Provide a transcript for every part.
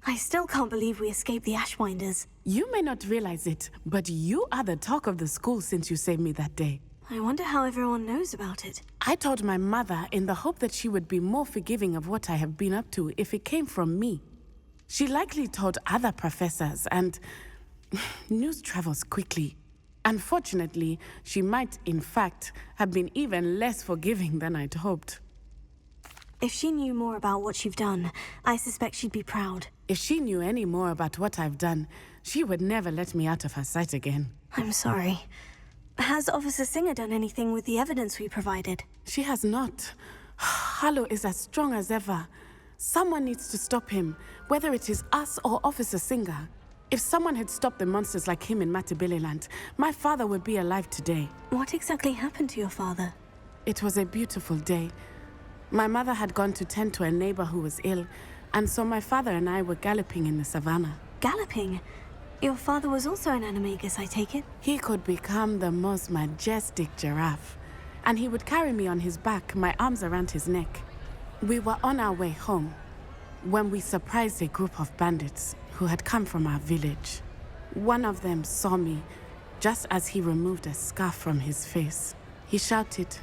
I still can't believe we escaped the Ashwinders. You may not realize it, but you are the talk of the school since you saved me that day. I wonder how everyone knows about it. I told my mother in the hope that she would be more forgiving of what I have been up to if it came from me. She likely told other professors, and news travels quickly. Unfortunately, she might, in fact, have been even less forgiving than I'd hoped. If she knew more about what you've done, I suspect she'd be proud. If she knew any more about what I've done, she would never let me out of her sight again. I'm sorry. Has Officer Singer done anything with the evidence we provided? She has not. Harlow is as strong as ever. Someone needs to stop him, whether it is us or Officer Singer. If someone had stopped the monsters like him in Matabeleland, my father would be alive today. What exactly happened to your father? It was a beautiful day. My mother had gone to tend to a neighbor who was ill, and so my father and I were galloping in the savannah. Galloping? Your father was also an animagus, I take it? He could become the most majestic giraffe, and he would carry me on his back, my arms around his neck. We were on our way home when we surprised a group of bandits who had come from our village. One of them saw me just as he removed a scarf from his face. He shouted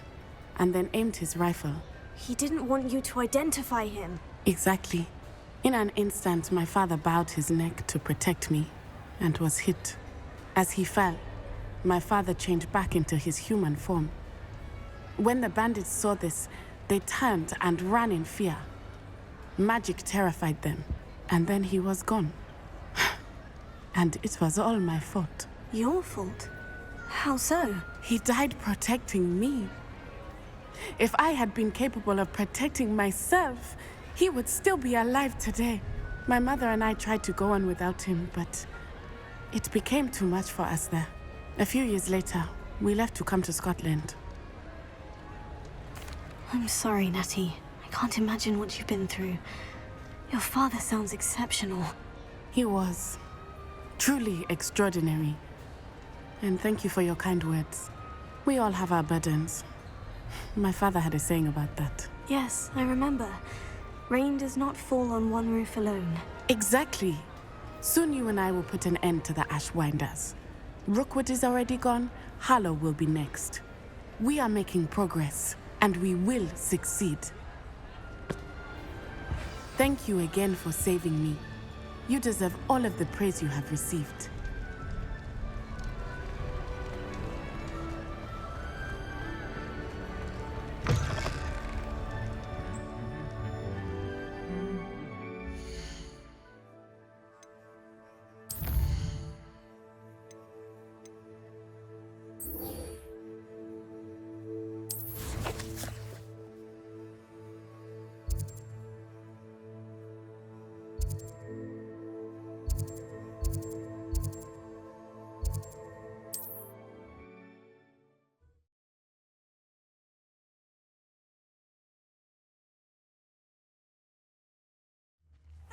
and then aimed his rifle. He didn't want you to identify him. Exactly. In an instant, my father bowed his neck to protect me and was hit. As he fell, my father changed back into his human form. When the bandits saw this, they turned and ran in fear. Magic terrified them, and then he was gone. And it was all my fault. Your fault? How so? He died protecting me. If I had been capable of protecting myself, he would still be alive today. My mother and I tried to go on without him, but it became too much for us there. A few years later, we left to come to Scotland. I'm sorry, Natty. I can't imagine what you've been through. Your father sounds exceptional. He was truly extraordinary. And thank you for your kind words. We all have our burdens. My father had a saying about that. Yes, I remember. Rain does not fall on one roof alone. Exactly. Soon you and I will put an end to the Ashwinders. Rookwood is already gone. Harlow will be next. We are making progress, and we will succeed. Thank you again for saving me. You deserve all of the praise you have received.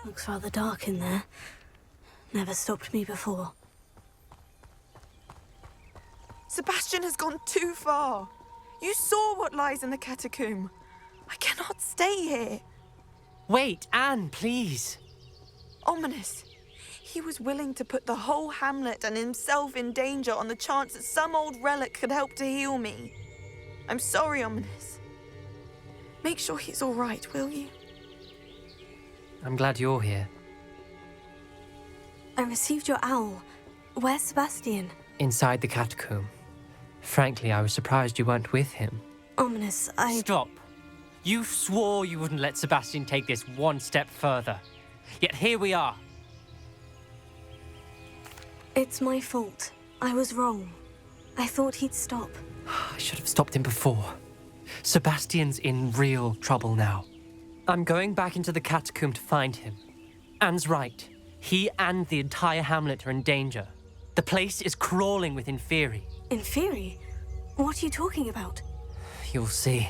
Looks rather dark in there. Never stopped me before. Sebastian has gone too far. You saw what lies in the catacomb. I cannot stay here. Wait, Anne, please. Ominous. He was willing to put the whole hamlet and himself in danger on the chance that some old relic could help to heal me. I'm sorry, Ominous. Make sure he's all right, will you? I'm glad you're here. I received your owl. Where's Sebastian? Inside the catacomb. Frankly, I was surprised you weren't with him. Ominous, I... Stop. You swore you wouldn't let Sebastian take this one step further. Yet here we are. It's my fault. I was wrong. I thought he'd stop. I should have stopped him before. Sebastian's in real trouble now. I'm going back into the catacomb to find him. Anne's right. He and the entire hamlet are in danger. The place is crawling with Inferi. Inferi? What are you talking about? You'll see.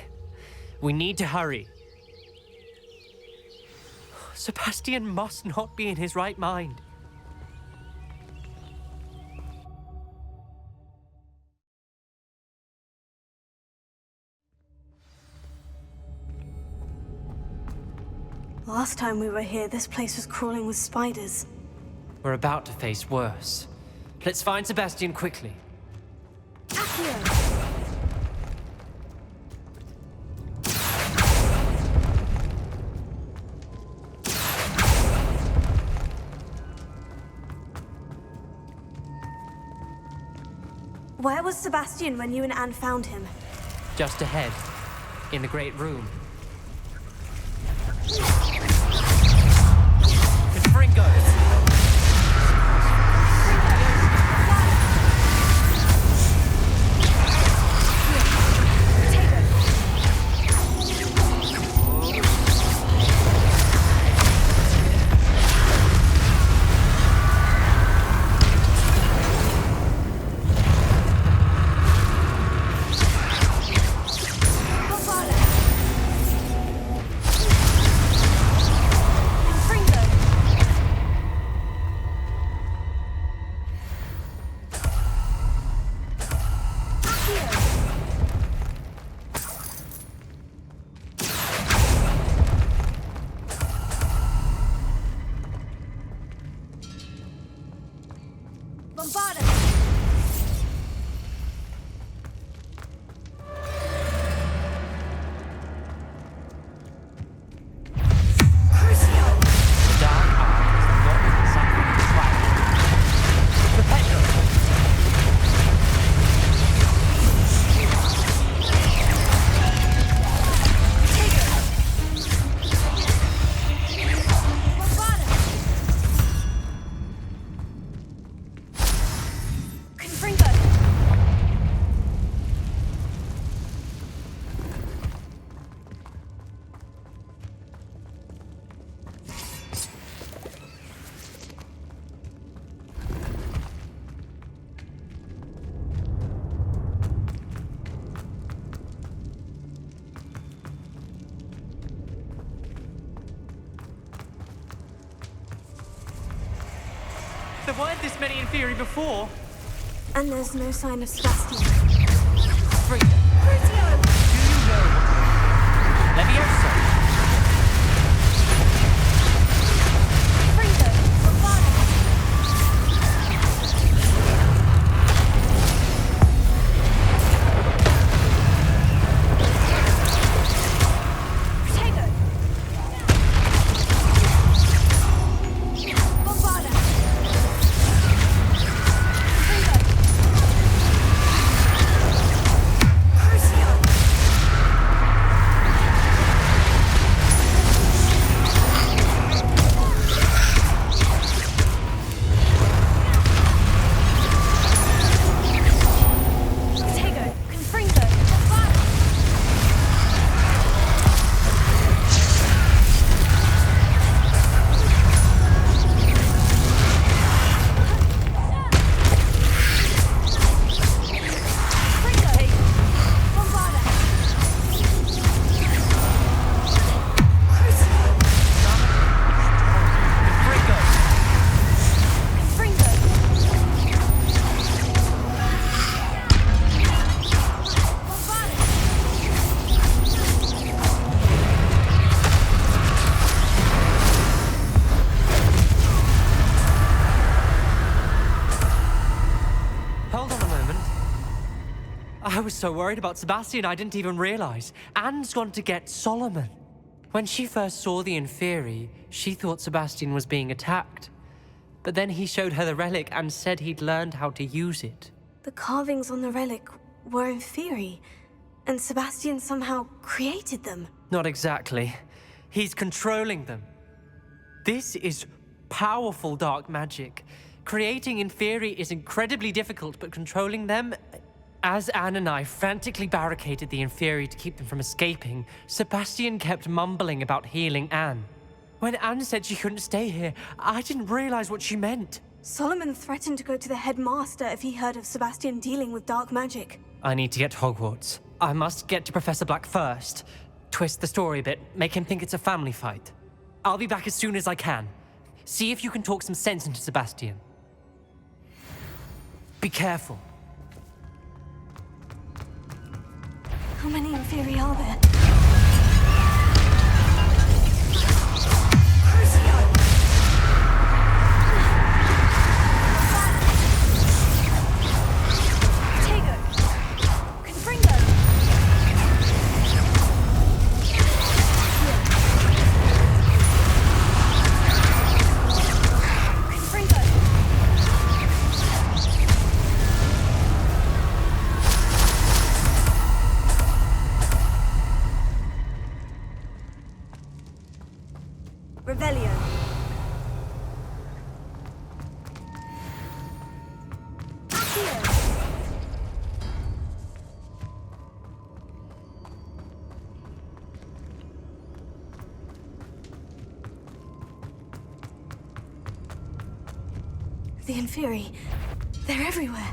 We need to hurry. Sebastian must not be in his right mind. Last time we were here, this place was crawling with spiders. We're about to face worse. Let's find Sebastian quickly. Where was Sebastian when you and Anne found him? Just ahead, in the Great Room. Confringo! There weren't this many in theory before. And there's no sign of Sebastian. Frida, do you know what? Leviosa! I was so worried about Sebastian, I didn't even realize. Anne's gone to get Solomon. When she first saw the Inferi, she thought Sebastian was being attacked. But then he showed her the relic and said he'd learned how to use it. The carvings on the relic were Inferi, and Sebastian somehow created them. Not exactly. He's controlling them. This is powerful dark magic. Creating Inferi is incredibly difficult, but controlling them... As Anne and I frantically barricaded the Inferi to keep them from escaping, Sebastian kept mumbling about healing Anne. When Anne said she couldn't stay here, I didn't realize what she meant. Solomon threatened to go to the headmaster if he heard of Sebastian dealing with dark magic. I need to get to Hogwarts. I must get to Professor Black first. Twist the story a bit, make him think it's a family fight. I'll be back as soon as I can. See if you can talk some sense into Sebastian. Be careful. How many Inferi are there? The Inferi. They're everywhere.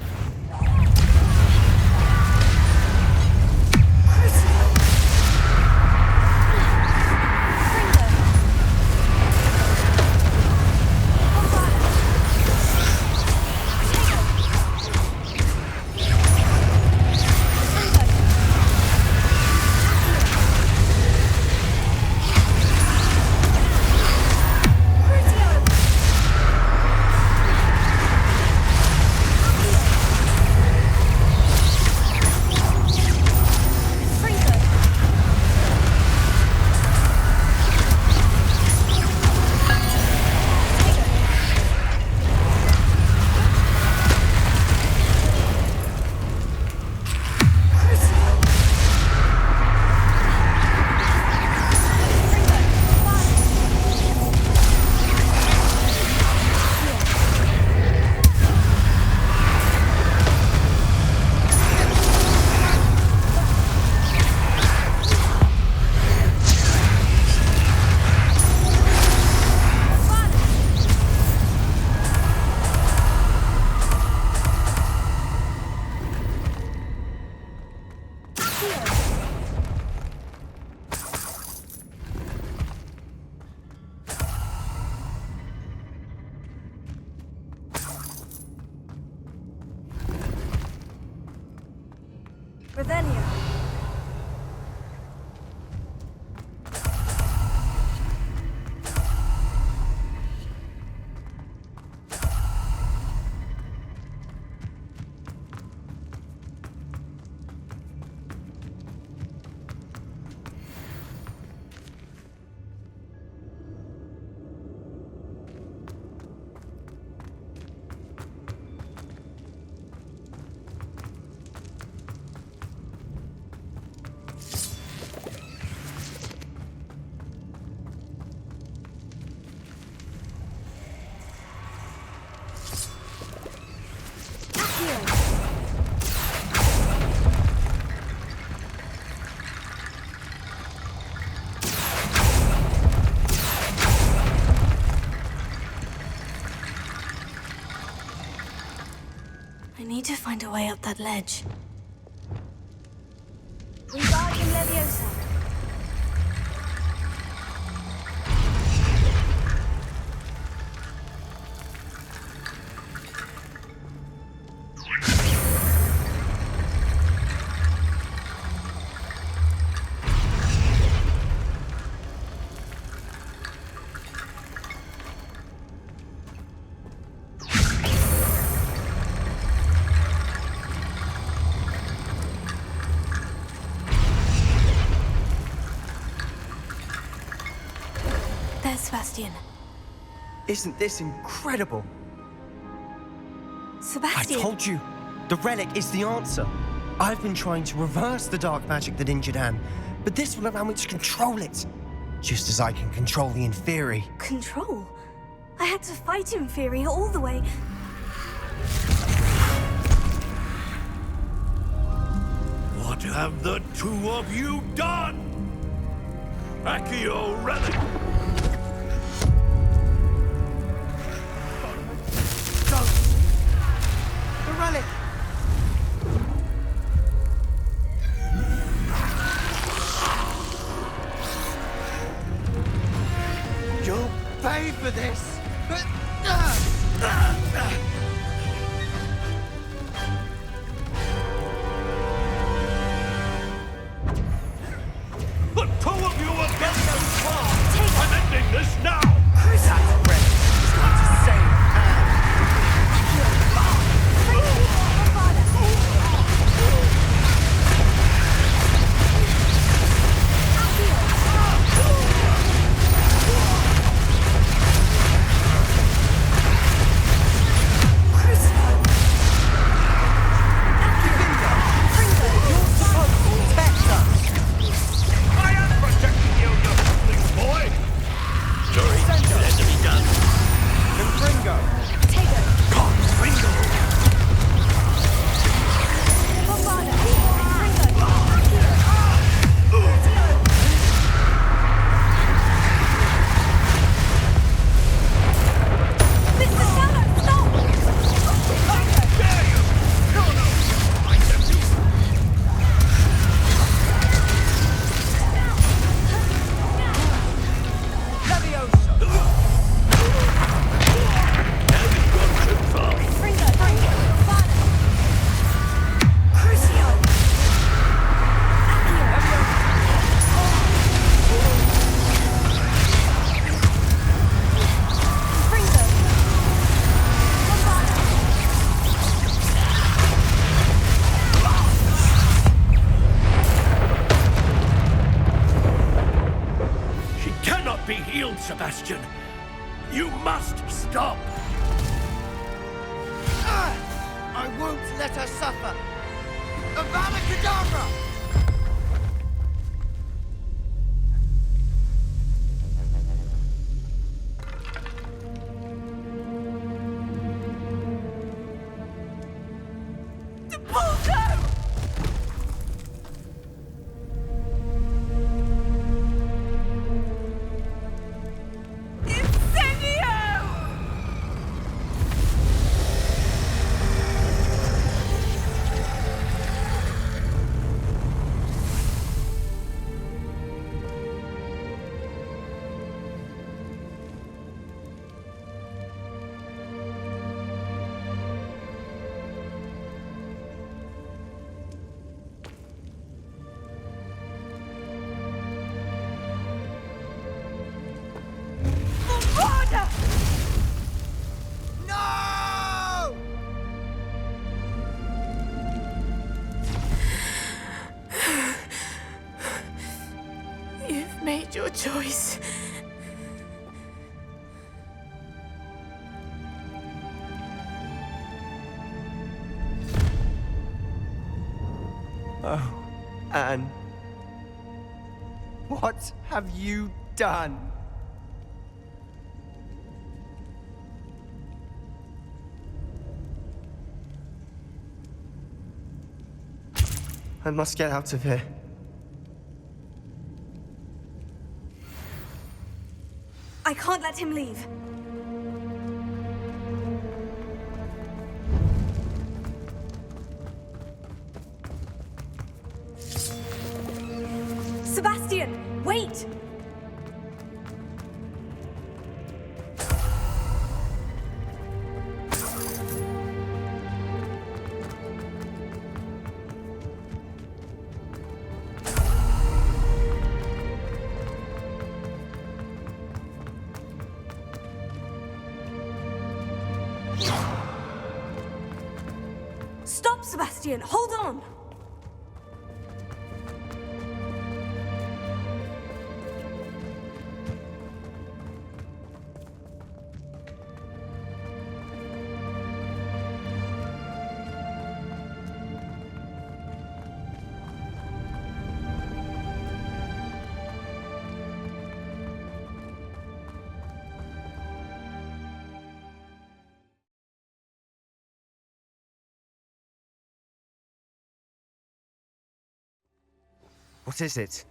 Revelio. I need to find a way up that ledge. Wingardium Leviosa. There's Sebastian. Isn't this incredible? Sebastian! I told you, the relic is the answer. I've been trying to reverse the dark magic that injured Anne, but this will allow me to control it. Just as I can control the Inferi. Control? I had to fight Inferi all the way. What have the two of you done? Accio relic! The relic! You'll pay for this! The two of you are getting too far! I'm ending this now! That relic is going to save Anne! Sebastian. You must stop! I won't let her suffer! Avada Kedavra! No! You've made your choice. Oh, Anne. What have you done? I must get out of here. I can't let him leave. Sebastian, wait! Stop, Sebastian! Hold on! What is it?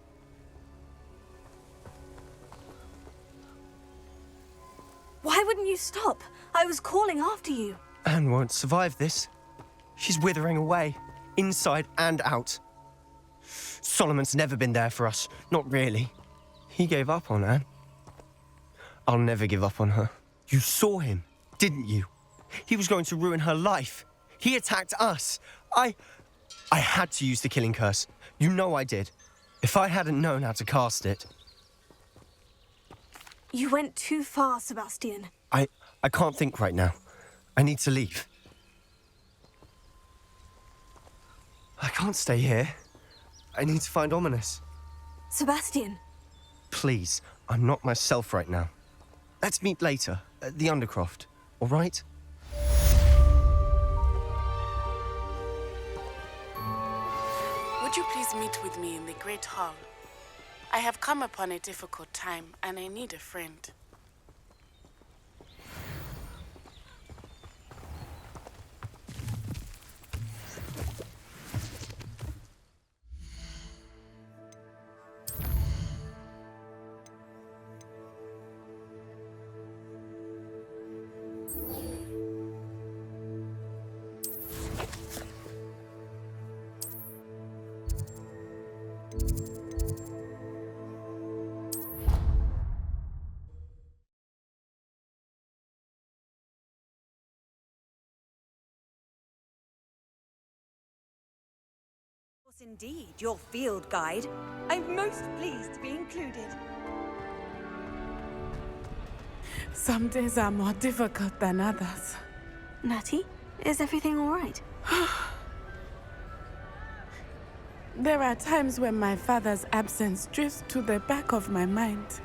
Why wouldn't you stop? I was calling after you. Anne won't survive this. She's withering away, inside and out. Solomon's never been there for us, not really. He gave up on Anne. I'll never give up on her. You saw him, didn't you? He was going to ruin her life. He attacked us. I had to use the killing curse. You know I did. If I hadn't known how to cast it... You went too far, Sebastian. I can't think right now. I need to leave. I can't stay here. I need to find Ominous. Sebastian. Please, I'm not myself right now. Let's meet later, at the Undercroft, all right? Would you please meet with me in the Great Hall? I have come upon a difficult time, and I need a friend. Indeed, your field guide. I'm most pleased to be included. Some days are more difficult than others. Natty, is everything all right? There are times when my father's absence drifts to the back of my mind.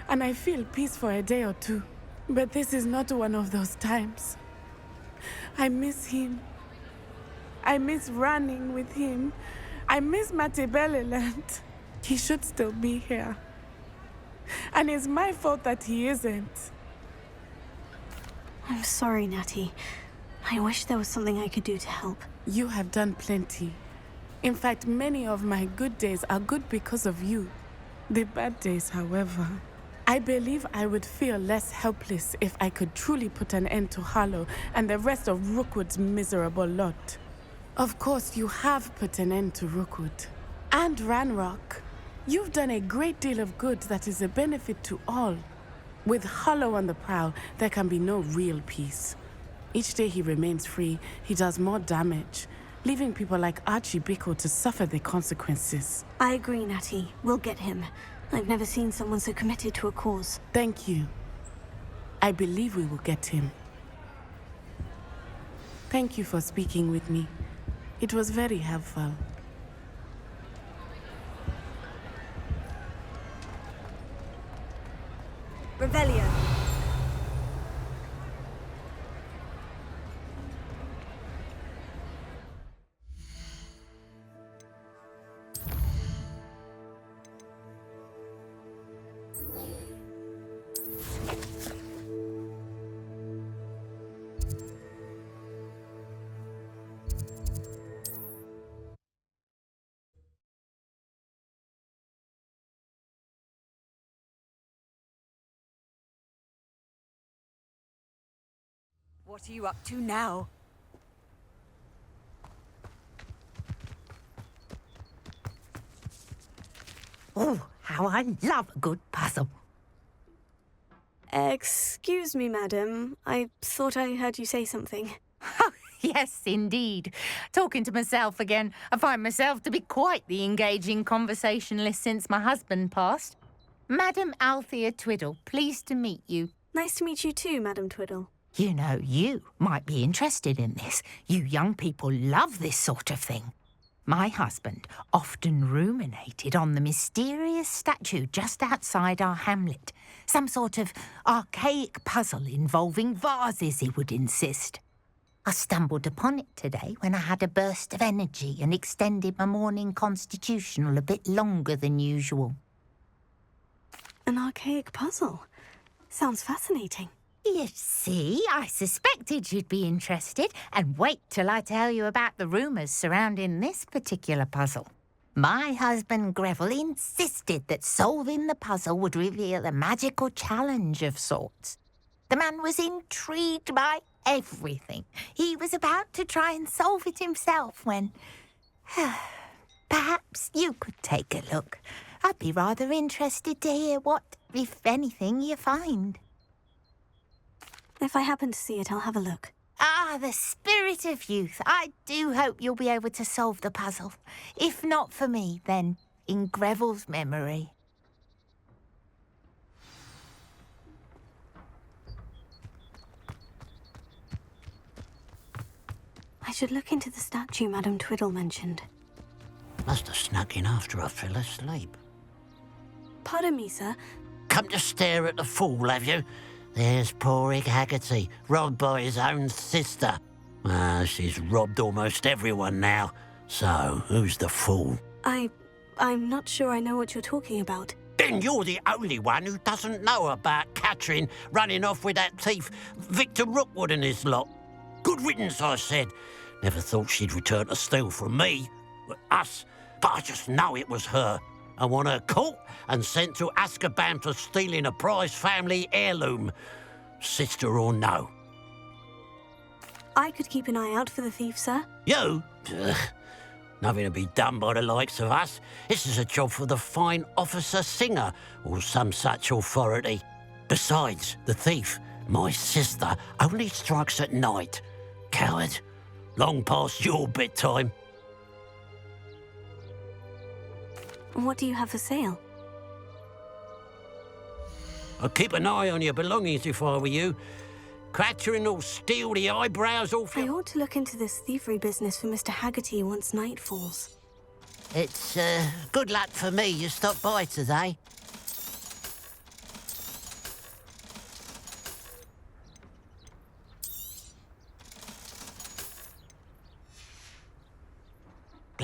and I feel peace for a day or two. But this is not one of those times. I miss him. I miss running with him. I miss Matebeleland. He should still be here. And it's my fault that he isn't. I'm sorry, Natty. I wish there was something I could do to help. You have done plenty. In fact, many of my good days are good because of you. The bad days, however. I believe I would feel less helpless if I could truly put an end to Harlow and the rest of Rookwood's miserable lot. Of course, you have put an end to Rookwood. And Ranrock. You've done a great deal of good that is a benefit to all. With Harlow on the prowl, there can be no real peace. Each day he remains free, he does more damage, leaving people like Archie Bickle to suffer the consequences. I agree, Natty. We'll get him. I've never seen someone so committed to a cause. Thank you. I believe we will get him. Thank you for speaking with me. It was very helpful. Revelio. What are you up to now? Oh, how I love a good puzzle. Excuse me, madam. I thought I heard you say something. Oh, yes, indeed. Talking to myself again. I find myself to be quite the engaging conversationalist since my husband passed. Madam Althea Twiddle, pleased to meet you. Nice to meet you too, Madam Twiddle. You know, you might be interested in this. You young people love this sort of thing. My husband often ruminated on the mysterious statue just outside our hamlet. Some sort of archaic puzzle involving vases, he would insist. I stumbled upon it today when I had a burst of energy and extended my morning constitutional a bit longer than usual. An archaic puzzle. Sounds fascinating. You see, I suspected you'd be interested, and wait till I tell you about the rumours surrounding this particular puzzle. My husband Greville insisted that solving the puzzle would reveal a magical challenge of sorts. The man was intrigued by everything. He was about to try and solve it himself when... Perhaps you could take a look. I'd be rather interested to hear what, if anything, you find. If I happen to see it, I'll have a look. Ah, the spirit of youth. I do hope you'll be able to solve the puzzle. If not for me, then in Greville's memory. I should look into the statue Madam Twiddle mentioned. Must have snuck in after I fell asleep. Pardon me, sir. Come to stare at the fool, have you? There's poor Ig Haggerty, robbed by his own sister. She's robbed almost everyone now. So, who's the fool? I'm not sure I know what you're talking about. Then you're the only one who doesn't know about Catherine running off with that thief, Victor Rookwood and his lot. Good riddance, I said. Never thought she'd return to steal from me, us, but I just know it was her. I want her caught and sent to Azkaban for stealing a prize family heirloom, sister or no. I could keep an eye out for the thief, sir. You? Ugh. Nothing to be done by the likes of us. This is a job for the fine officer Singer or some such authority. Besides, the thief, my sister, only strikes at night. Coward. Long past your bedtime. What do you have for sale? I'd keep an eye on your belongings if I were you. Catherine will steal the eyebrows off I you. ought to look into this thievery business for Mr. Haggerty once night falls. It's good luck for me you stopped by today.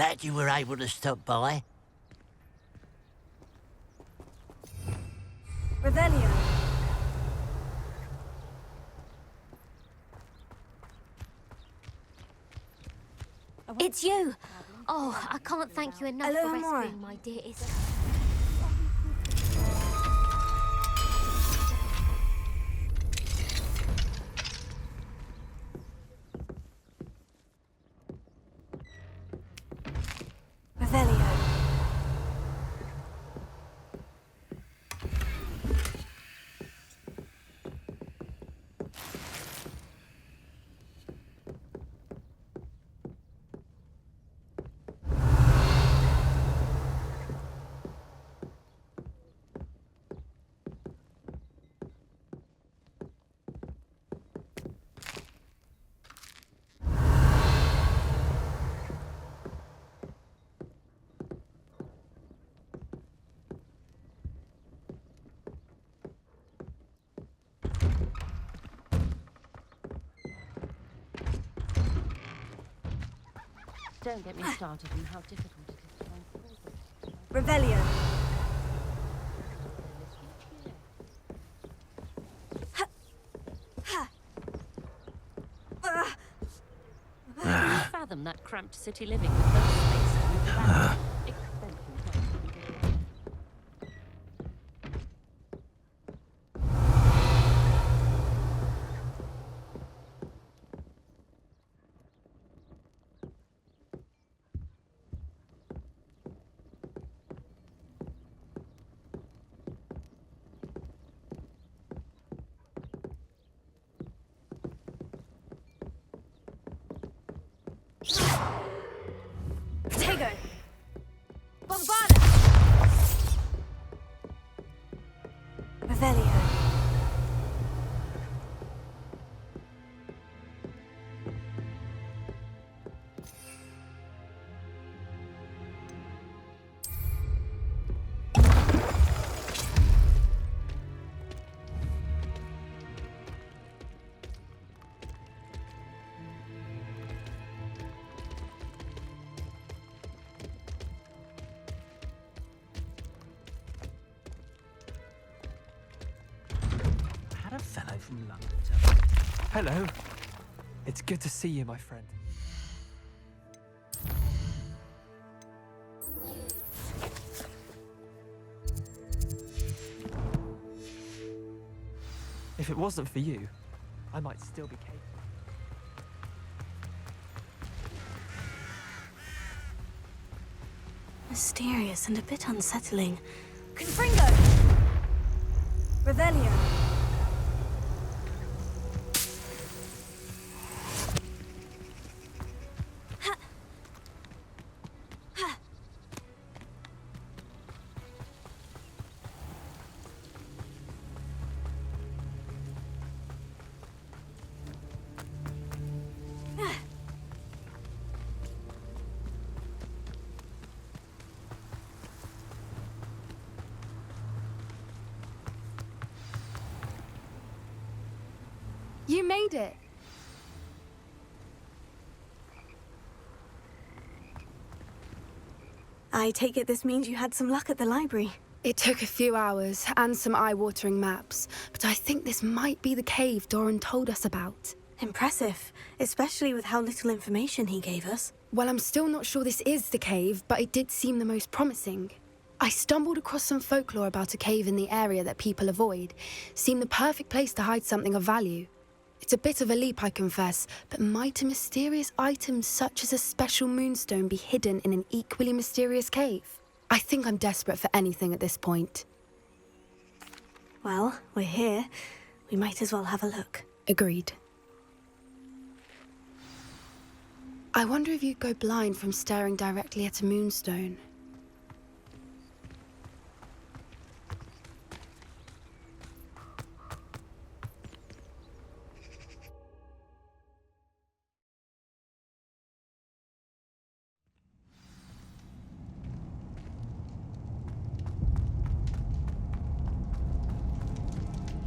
Glad you were able to stop by. Revelio. It's you! Oh, I can't thank you enough Hello, for Amora. rescuing my dear Isabel. Revelio. Don't get me started on how difficult it is to find progress. Revelio. Can you fathom that cramped city living with no space to move around? Expensive not to be doing. Tego. Bombarda. Revelio. Had a fellow from London tell me. Hello. It's good to see you, my friend. If it wasn't for you, I might still be capable. Mysterious and a bit unsettling. Confringo! Revelio. You made it. I take it this means you had some luck at the library. It took a few hours and some eye-watering maps, but I think this might be the cave Doran told us about. Impressive, especially with how little information he gave us. Well, I'm still not sure this is the cave, but it did seem the most promising. I stumbled across some folklore about a cave in the area that people avoid. Seemed the perfect place to hide something of value. It's a bit of a leap, I confess, but might a mysterious item such as a special moonstone be hidden in an equally mysterious cave? I think I'm desperate for anything at this point. Well, we're here. We might as well have a look. Agreed. I wonder if you'd go blind from staring directly at a moonstone.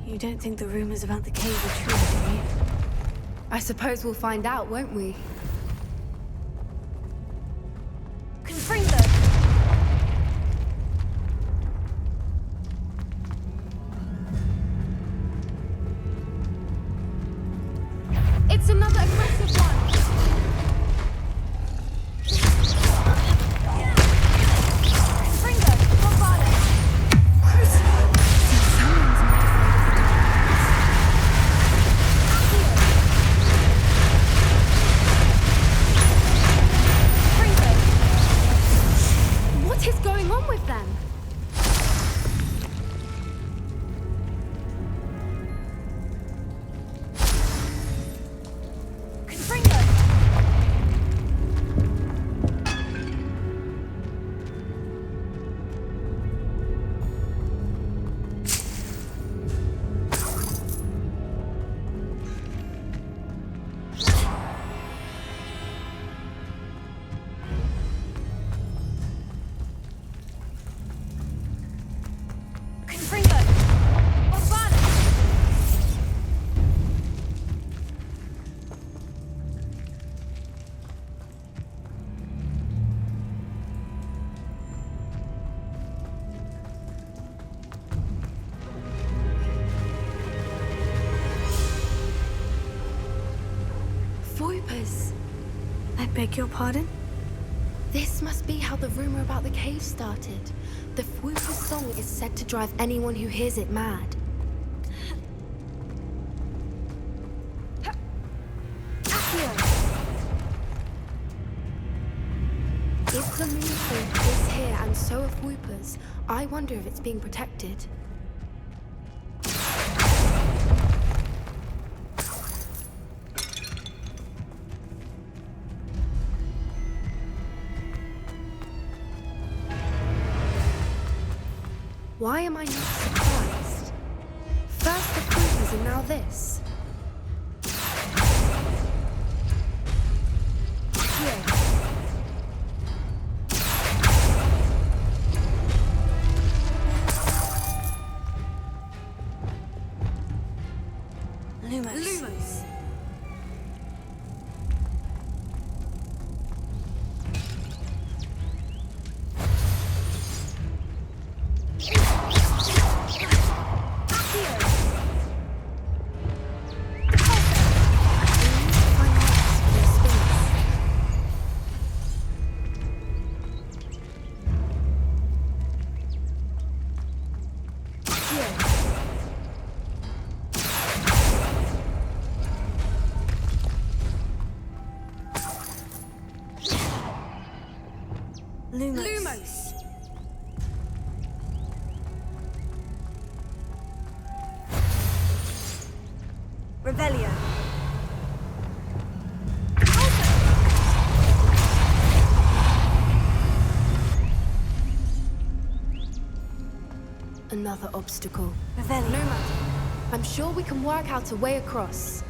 You don't think the rumors about the cave are true, do you? I suppose we'll find out, won't we? Beg your pardon? This must be how the rumor about the cave started. The Whooper's song is said to drive anyone who hears it mad. If the moon folk is here and so are Whoopers, I wonder if it's being protected. Why am I not surprised? First the Whoopers and now this. Lumos. Lumos. Revelio. Another obstacle. Revelio. No matter. I'm sure we can work out a way across.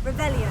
Revelio.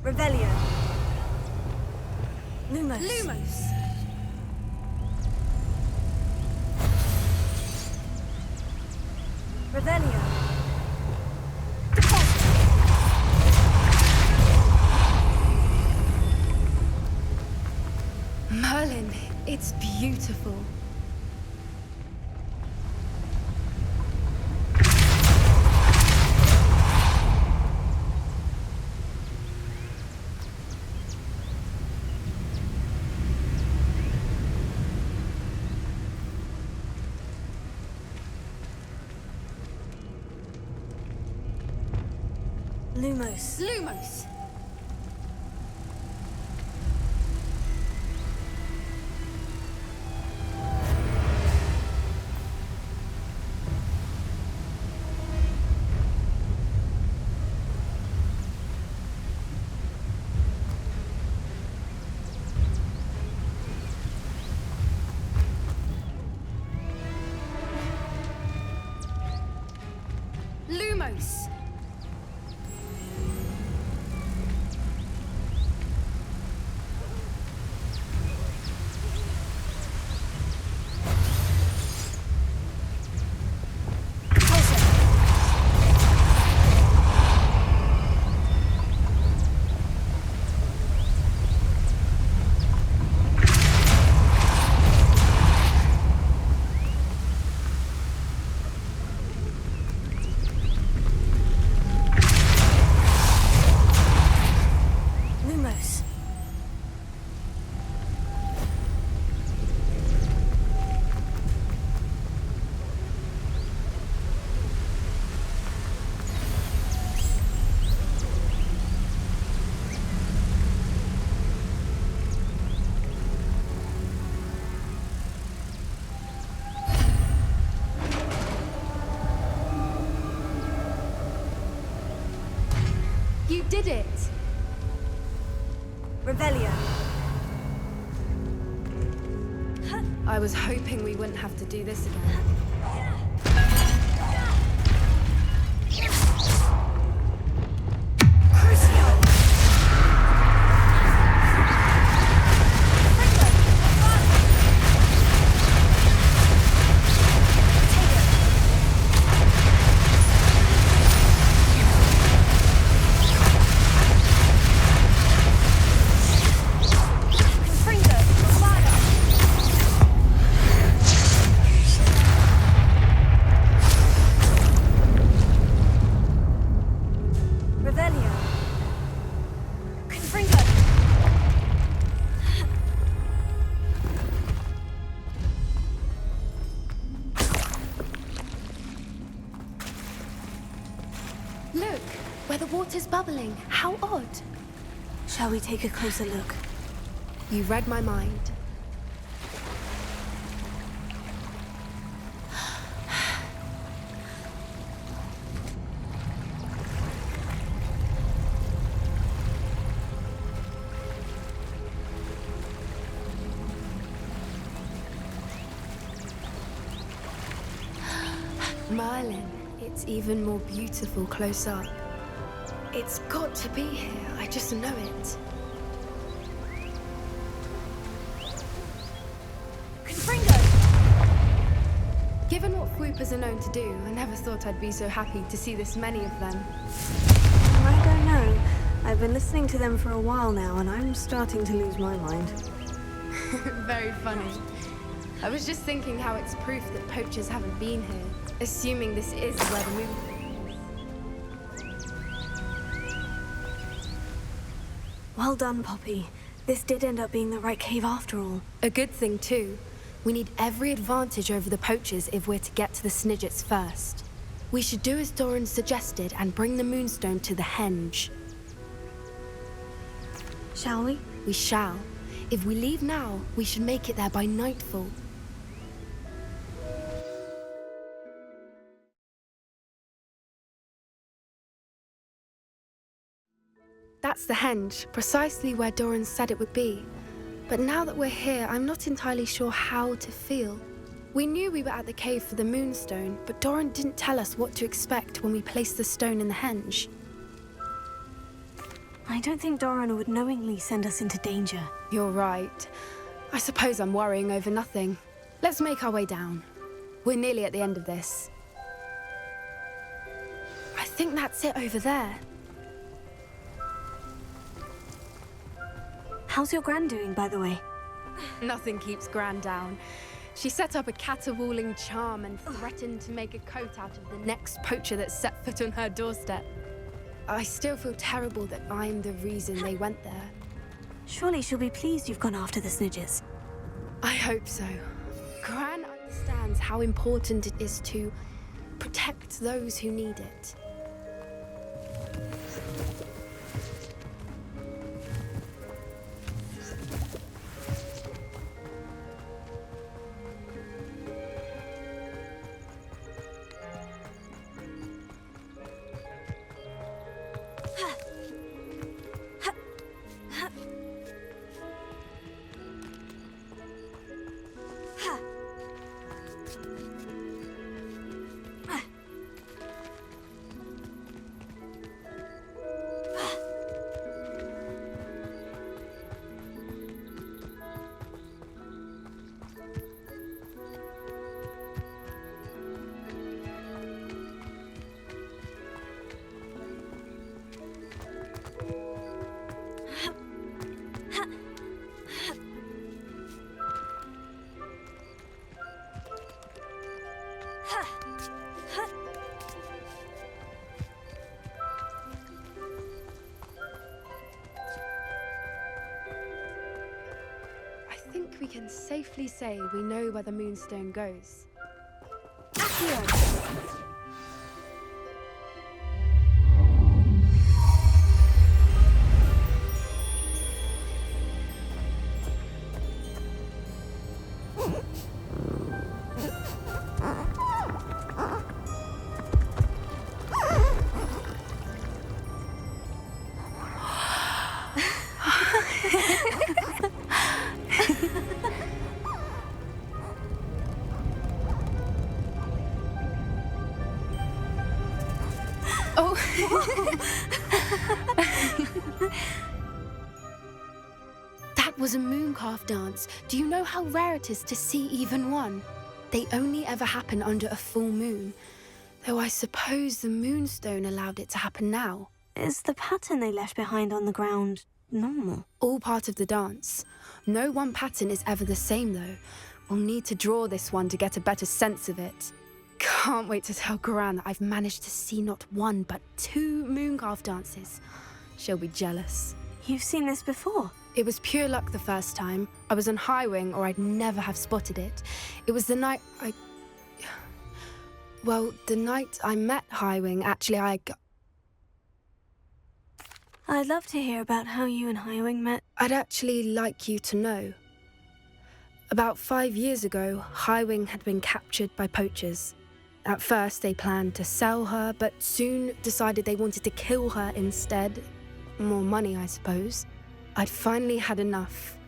Revelio. Lumos. Lumos! Revelio. Merlin, it's beautiful. Lumos. Lumos! Lumos! Lumos. You did it! Revelio. I was hoping we wouldn't have to do this again. Revelio. Look, where the water's bubbling. How odd. Shall we take a closer look? You read my mind. Merlin, it's even more beautiful close up. It's got to be here, I just know it. Given what Fwoopas are known to do, I never thought I'd be so happy to see this many of them. I don't know. I've been listening to them for a while now, and I'm starting to lose my mind. Very funny. I was just thinking how it's proof that poachers haven't been here, assuming this is where the moon is. Well done, Poppy. This did end up being the right cave after all. A good thing, too. We need every advantage over the poachers if we're to get to the Snidgets first. We should do as Doran suggested and bring the Moonstone to the Henge. Shall we? We shall. If we leave now, we should make it there by nightfall. That's the Henge, precisely where Doran said it would be. But now that we're here, I'm not entirely sure how to feel. We knew we were at the cave for the Moonstone, but Doran didn't tell us what to expect when we placed the stone in the Henge. I don't think Doran would knowingly send us into danger. You're right. I suppose I'm worrying over nothing. Let's make our way down. We're nearly at the end of this. I think that's it over there. How's your Gran doing, by the way? Nothing keeps Gran down. She set up a caterwauling charm and threatened to make a coat out of the next poacher that set foot on her doorstep. I still feel terrible that I'm the reason they went there. Surely she'll be pleased you've gone after the Snidges. I hope so. Gran understands how important it is to protect those who need it. I think we can safely say we know where the Moonstone goes. Accio! That was a mooncalf dance. Do you know how rare it is to see even one? They only ever happen under a full moon. Though I suppose the Moonstone allowed it to happen now. Is the pattern they left behind on the ground normal? All part of the dance. No one pattern is ever the same, though. We'll need to draw this one to get a better sense of it. Can't wait to tell Gran that I've managed to see not one, but 2 mooncalf dances. She'll be jealous. You've seen this before? It was pure luck the first time. I was on Highwing, or I'd never have spotted it. It was the night Well, the night I met Highwing, actually, I'd love to hear about how you and Highwing met. I'd actually like you to know. About 5 years ago, Highwing had been captured by poachers. At first, they planned to sell her, but soon decided they wanted to kill her instead. More money, I suppose. I'd finally had enough.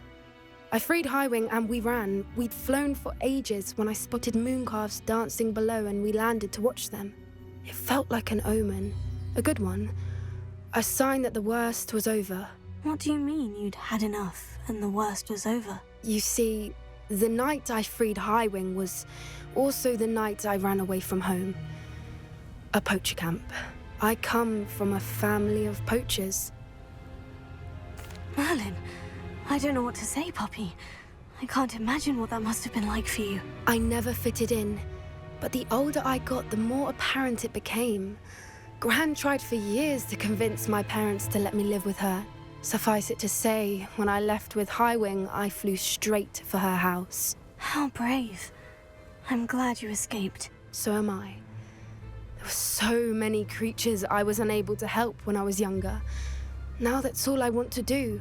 I freed Highwing and we ran. We'd flown for ages when I spotted mooncalves dancing below and we landed to watch them. It felt like an omen. A good one. A sign that the worst was over. What do you mean you'd had enough and the worst was over? You see, the night I freed Highwing was also the night I ran away from home. A poacher camp. I come from a family of poachers. Merlin, I don't know what to say, Poppy. I can't imagine what that must have been like for you. I never fitted in, but the older I got, the more apparent it became. Gran tried for years to convince my parents to let me live with her. Suffice it to say, when I left with Highwing, I flew straight for her house. How brave. I'm glad you escaped. So am I. There were so many creatures I was unable to help when I was younger. Now that's all I want to do.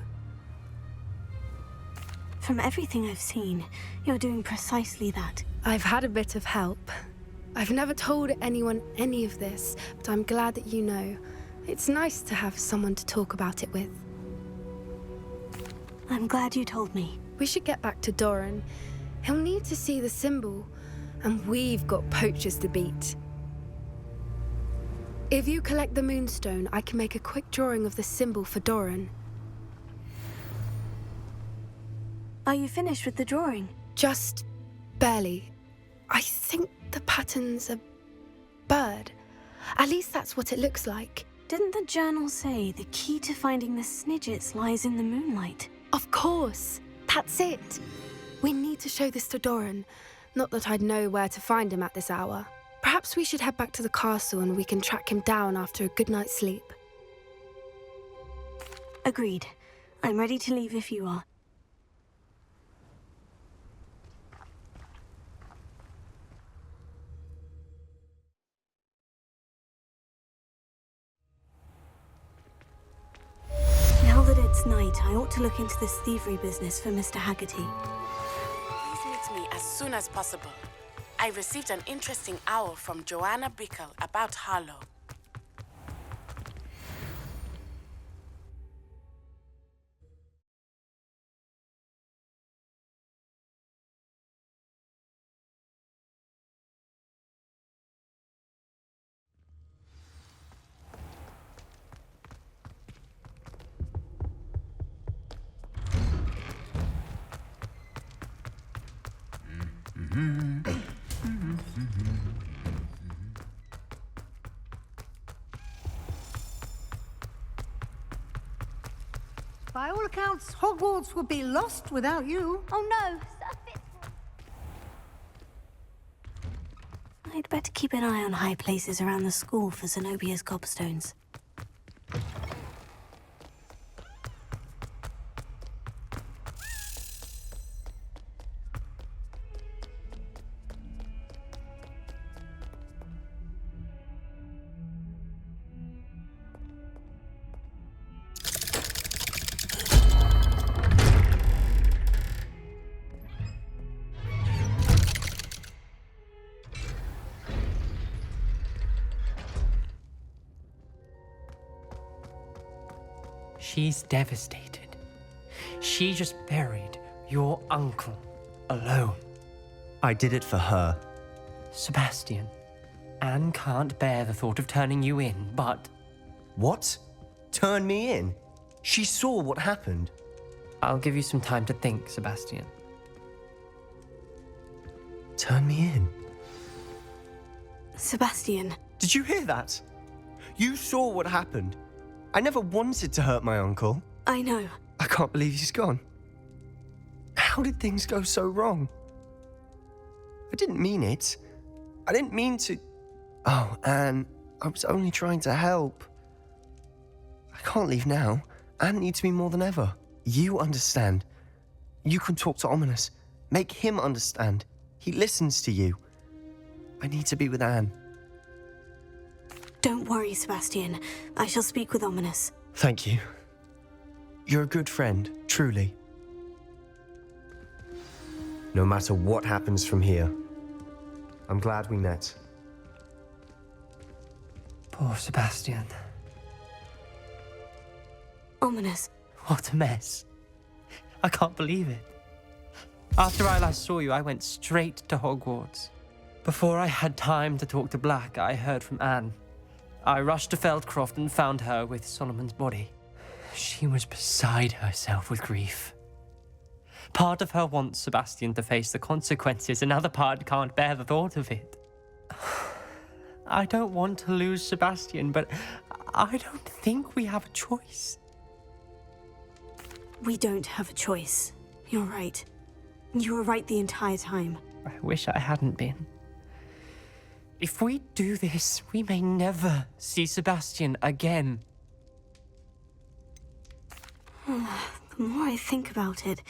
From everything I've seen, you're doing precisely that. I've had a bit of help. I've never told anyone any of this, but I'm glad that you know. It's nice to have someone to talk about it with. I'm glad you told me. We should get back to Doran. He'll need to see the symbol, and we've got poachers to beat. If you collect the moonstone, I can make a quick drawing of the symbol for Doran. Are you finished with the drawing? Just barely. I think the pattern's a bird. At least that's what it looks like. Didn't the journal say the key to finding the Snidgets lies in the moonlight? Of course. That's it. We need to show this to Doran. Not that I'd know where to find him at this hour. Perhaps we should head back to the castle and we can track him down after a good night's sleep. Agreed. I'm ready to leave if you are. Now that it's night, I ought to look into this thievery business for Mr. Haggerty. Please meet me as soon as possible. I received an interesting owl from Joanna Bickle about Harlow. By all accounts, Hogwarts would be lost without you. Oh no! I'd better keep an eye on high places around the school for Zenobia's gobstones. She's devastated. She just buried your uncle alone. I did it for her. Sebastian, Anne can't bear the thought of turning you in, but... What? Turn me in? She saw what happened. I'll give you some time to think, Sebastian. Turn me in? Sebastian. Did you hear that? You saw what happened. I never wanted to hurt my uncle. I know. I can't believe he's gone. How did things go so wrong? I didn't mean it. I didn't mean to... Oh, Anne, I was only trying to help. I can't leave now. Anne needs me more than ever. You understand. You can talk to Ominous. Make him understand. He listens to you. I need to be with Anne. Don't worry, Sebastian. I shall speak with Ominous. Thank you. You're a good friend, truly. No matter what happens from here, I'm glad we met. Poor Sebastian. Ominous. What a mess. I can't believe it. After I last saw you, I went straight to Hogwarts. Before I had time to talk to Black, I heard from Anne. I rushed to Feldcroft and found her with Solomon's body. She was beside herself with grief. Part of her wants Sebastian to face the consequences, another part can't bear the thought of it. I don't want to lose Sebastian, but I don't think we have a choice. We don't have a choice. You're right. You were right the entire time. I wish I hadn't been. If we do this, we may never see Sebastian again. The more I think about it,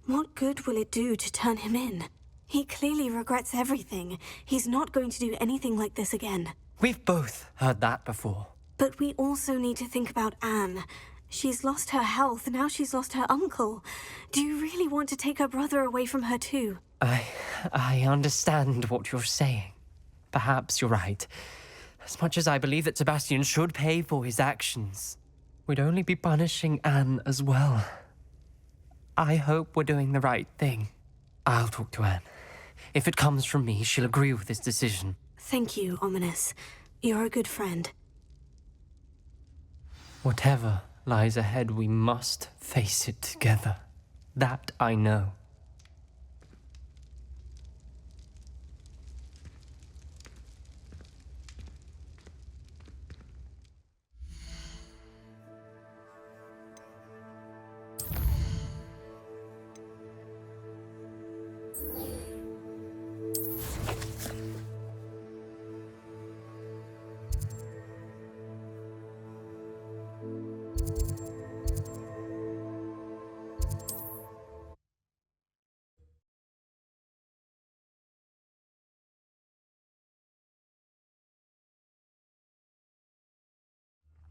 what good will it do to turn him in? He clearly regrets everything. He's not going to do anything like this again. We've both heard that before. But we also need to think about Anne. She's lost her health, now she's lost her uncle. Do you really want to take her brother away from her too? I understand what you're saying. Perhaps you're right. As much as I believe that Sebastian should pay for his actions, we'd only be punishing Anne as well. I hope we're doing the right thing. I'll talk to Anne. If it comes from me, she'll agree with this decision. Thank you, Ominous. You're a good friend. Whatever lies ahead, we must face it together. That I know.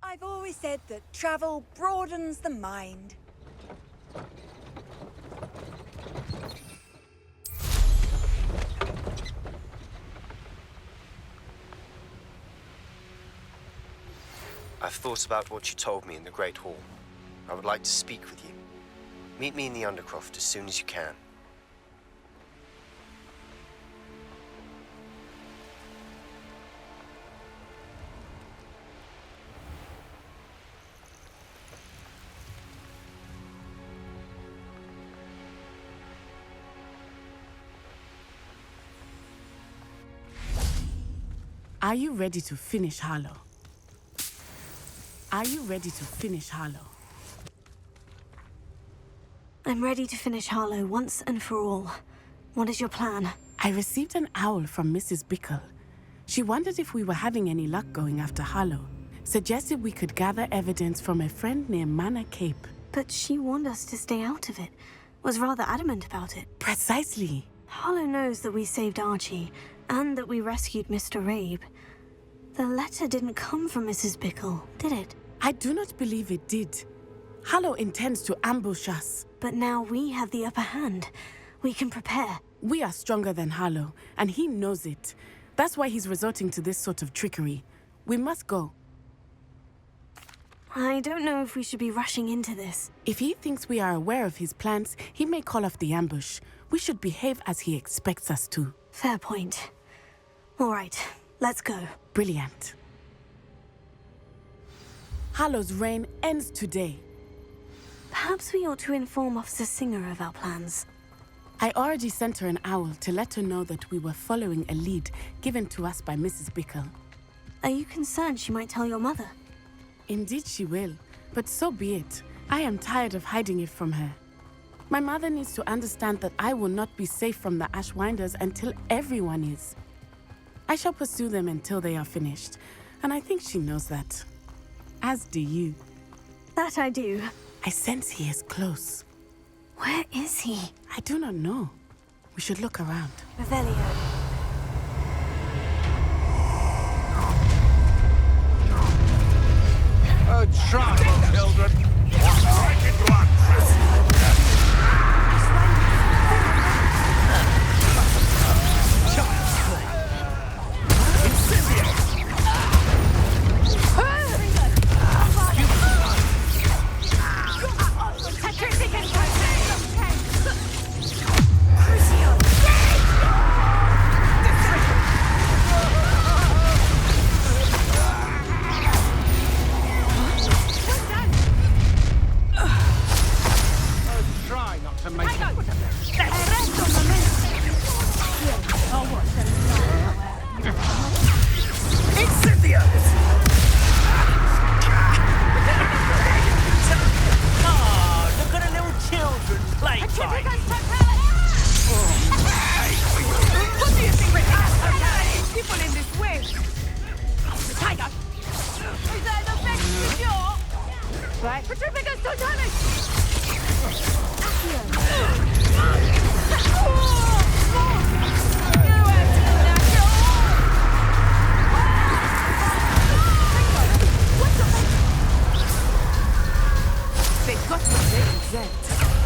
I've always said that travel broadens the mind. I've thought about what you told me in the Great Hall. I would like to speak with you. Meet me in the Undercroft as soon as you can. Are you ready to finish Harlow? Are you ready to finish Harlow? I'm ready to finish Harlow once and for all. What is your plan? I received an owl from Mrs. Bickle. She wondered if we were having any luck going after Harlow. Suggested we could gather evidence from a friend near Manor Cape. But she warned us to stay out of it. Was rather adamant about it. Precisely. Harlow knows that we saved Archie, and that we rescued Mr. Rabe. The letter didn't come from Mrs. Bickle, did it? I do not believe it did. Harlow intends to ambush us. But now we have the upper hand. We can prepare. We are stronger than Harlow, and he knows it. That's why he's resorting to this sort of trickery. We must go. I don't know if we should be rushing into this. If he thinks we are aware of his plans, he may call off the ambush. We should behave as he expects us to. Fair point. All right, let's go. Brilliant. Harlow's reign ends today. Perhaps we ought to inform Officer Singer of our plans. I already sent her an owl to let her know that we were following a lead given to us by Mrs. Bickle. Are you concerned she might tell your mother? Indeed she will, but so be it. I am tired of hiding it from her. My mother needs to understand that I will not be safe from the Ashwinders until everyone is. I shall pursue them until they are finished, and I think she knows that. As do you. That I do. I sense he is close. Where is he? I do not know. We should look around. Revelio. Try, children. Strike into our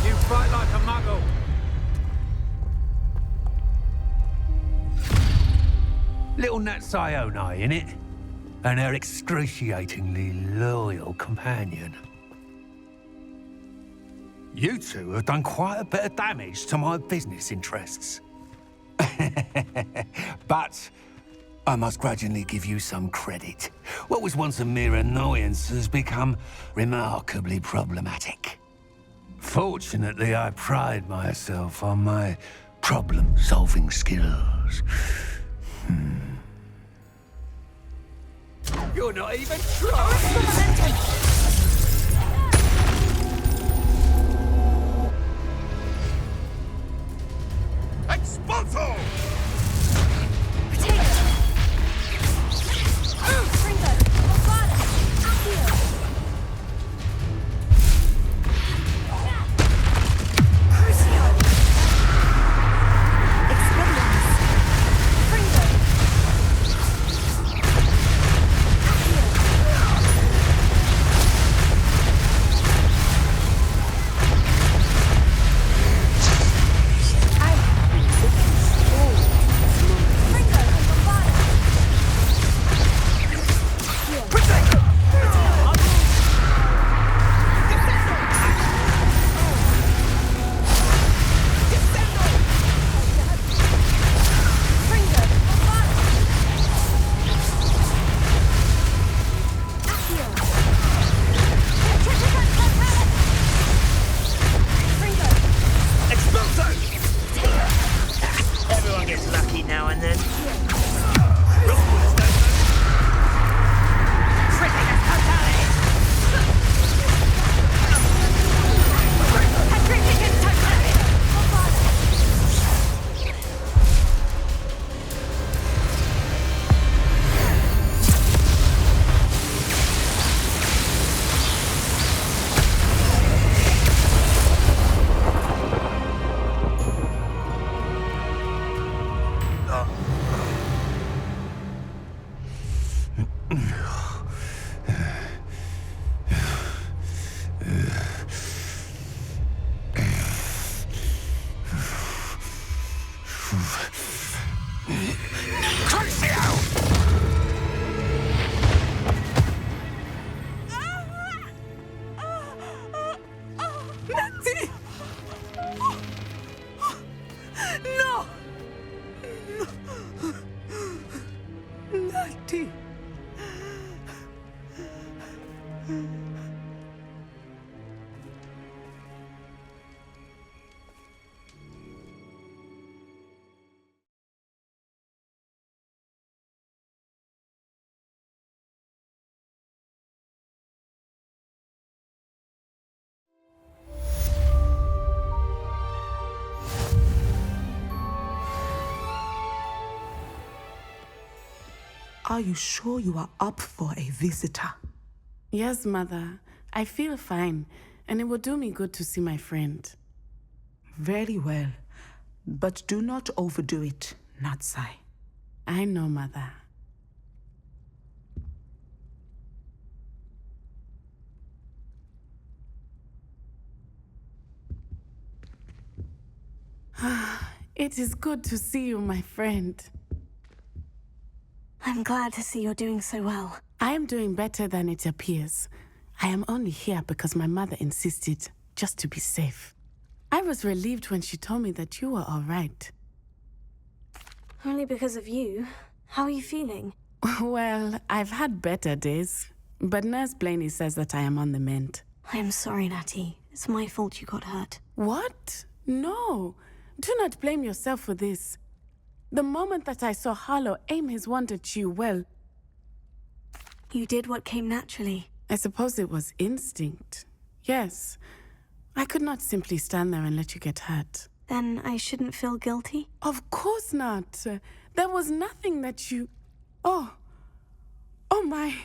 You fight like a muggle. Little Nat Sione, innit? And her excruciatingly loyal companion. You two have done quite a bit of damage to my business interests. But I must grudgingly give you some credit. What was once a mere annoyance has become remarkably problematic. Fortunately, I pride myself on my problem-solving skills. You're not even trying! Expulso! Everyone gets lucky now and then. No! Natty! Are you sure you are up for a visitor? Yes, Mother. I feel fine, and it would do me good to see my friend. Very well. But do not overdo it, Natsai. I know, Mother. It is good to see you, my friend. I'm glad to see you're doing so well. I am doing better than it appears. I am only here because my mother insisted, just to be safe. I was relieved when she told me that you were all right. Only because of you. How are you feeling? Well, I've had better days, but Nurse Blaney says that I am on the mend. I am sorry, Natty. It's my fault you got hurt. What? No. Do not blame yourself for this. The moment that I saw Harlow aim his wand at you, well... You did what came naturally. I suppose it was instinct. Yes. I could not simply stand there and let you get hurt. Then I shouldn't feel guilty? Of course not. There was nothing that you... Oh my...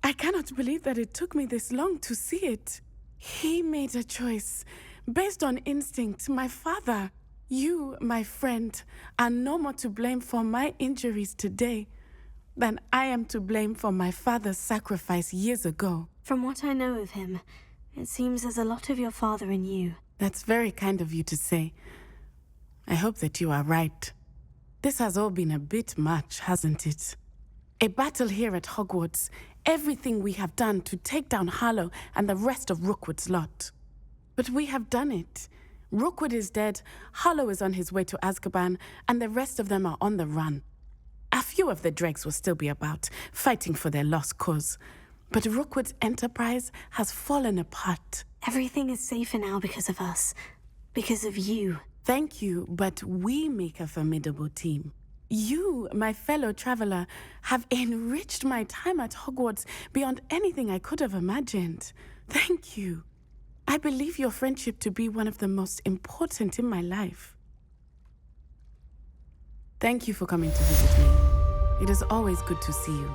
I cannot believe that it took me this long to see it. He made a choice. Based on instinct, my father... You, my friend, are no more to blame for my injuries today than I am to blame for my father's sacrifice years ago. From what I know of him, it seems there's a lot of your father in you. That's very kind of you to say. I hope that you are right. This has all been a bit much, hasn't it? A battle here at Hogwarts, everything we have done to take down Harlow and the rest of Rookwood's lot. But we have done it. Rookwood is dead, Harlow is on his way to Azkaban, and the rest of them are on the run. A few of the dregs will still be about, fighting for their lost cause. But Rookwood's enterprise has fallen apart. Everything is safer now because of us. Because of you. Thank you, but we make a formidable team. You, my fellow traveler, have enriched my time at Hogwarts beyond anything I could have imagined. Thank you. I believe your friendship to be one of the most important in my life. Thank you for coming to visit me. It is always good to see you.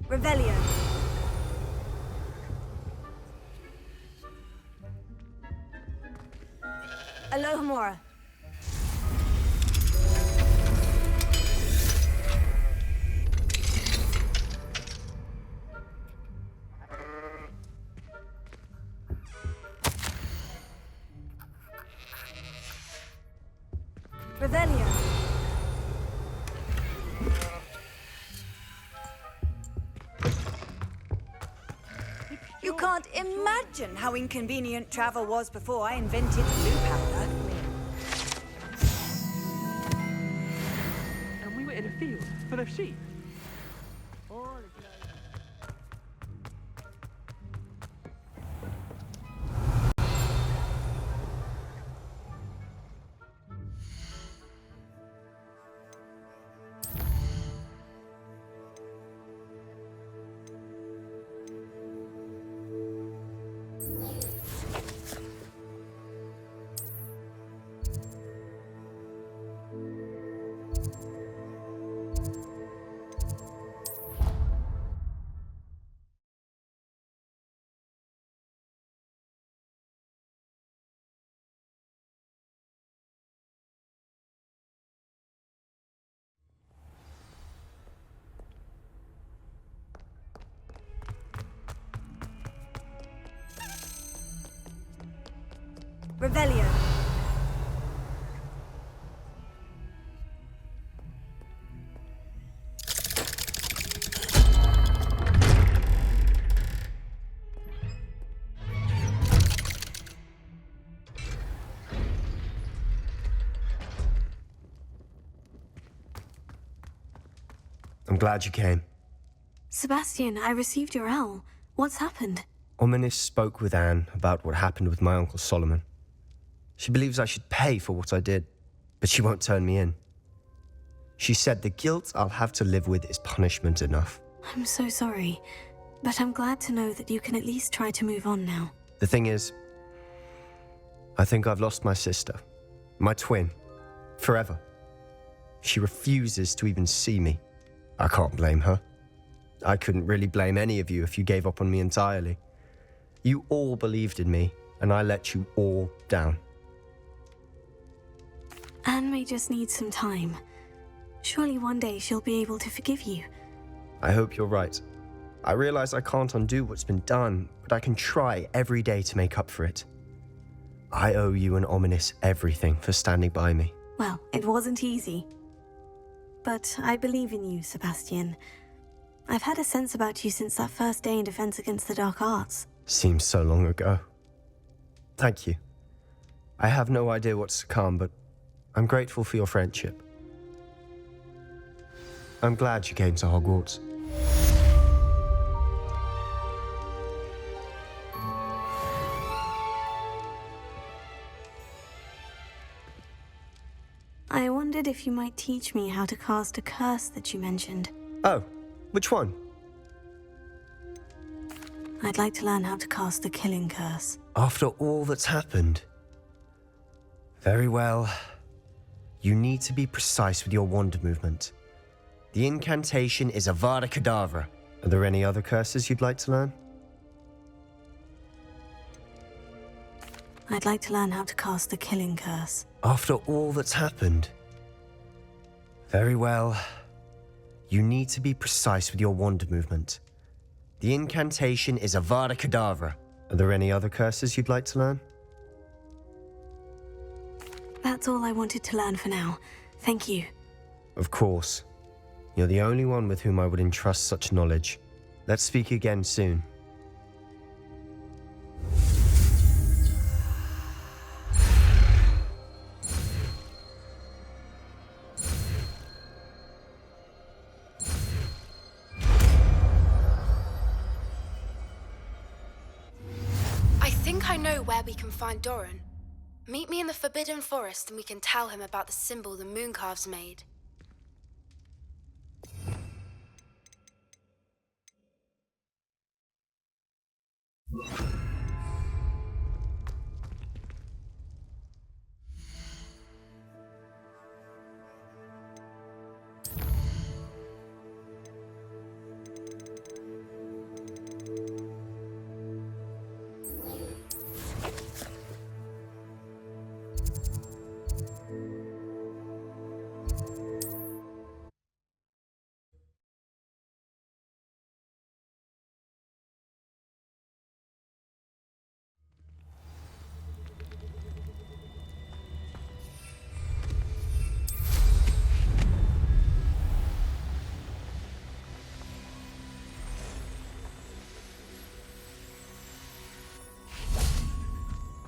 Revelio. Alohomora. Revelio. You can't imagine how inconvenient travel was before I invented blue powder. And we were in a field full of sheep. Revelio. I'm glad you came. Sebastian, I received your L. What's happened? Ominis spoke with Anne about what happened with my Uncle Solomon. She believes I should pay for what I did, but she won't turn me in. She said the guilt I'll have to live with is punishment enough. I'm so sorry, but I'm glad to know that you can at least try to move on now. The thing is, I think I've lost my sister, my twin, forever. She refuses to even see me. I can't blame her. I couldn't really blame any of you if you gave up on me entirely. You all believed in me, and I let you all down. Anne may just need some time. Surely one day she'll be able to forgive you. I hope you're right. I realize I can't undo what's been done, but I can try every day to make up for it. I owe you and Ominis everything for standing by me. Well, it wasn't easy. But I believe in you, Sebastian. I've had a sense about you since that first day in Defense Against the Dark Arts. Seems so long ago. Thank you. I have no idea what's to come, but I'm grateful for your friendship. I'm glad you came to Hogwarts. I wondered if you might teach me how to cast a curse that you mentioned. Oh, which one? I'd like to learn how to cast the killing curse. After all that's happened? Very well. You need to be precise with your wand movement. The incantation is Avada Kedavra. Are there any other curses you'd like to learn? I'd like to learn how to cast the killing curse. After all that's happened? Very well. You need to be precise with your wand movement. The incantation is Avada Kedavra. Are there any other curses you'd like to learn? That's all I wanted to learn for now. Thank you. Of course. You're the only one with whom I would entrust such knowledge. Let's speak again soon. I think I know where we can find Doran. Meet me in the Forbidden Forest and we can tell him about the symbol the Mooncalves made.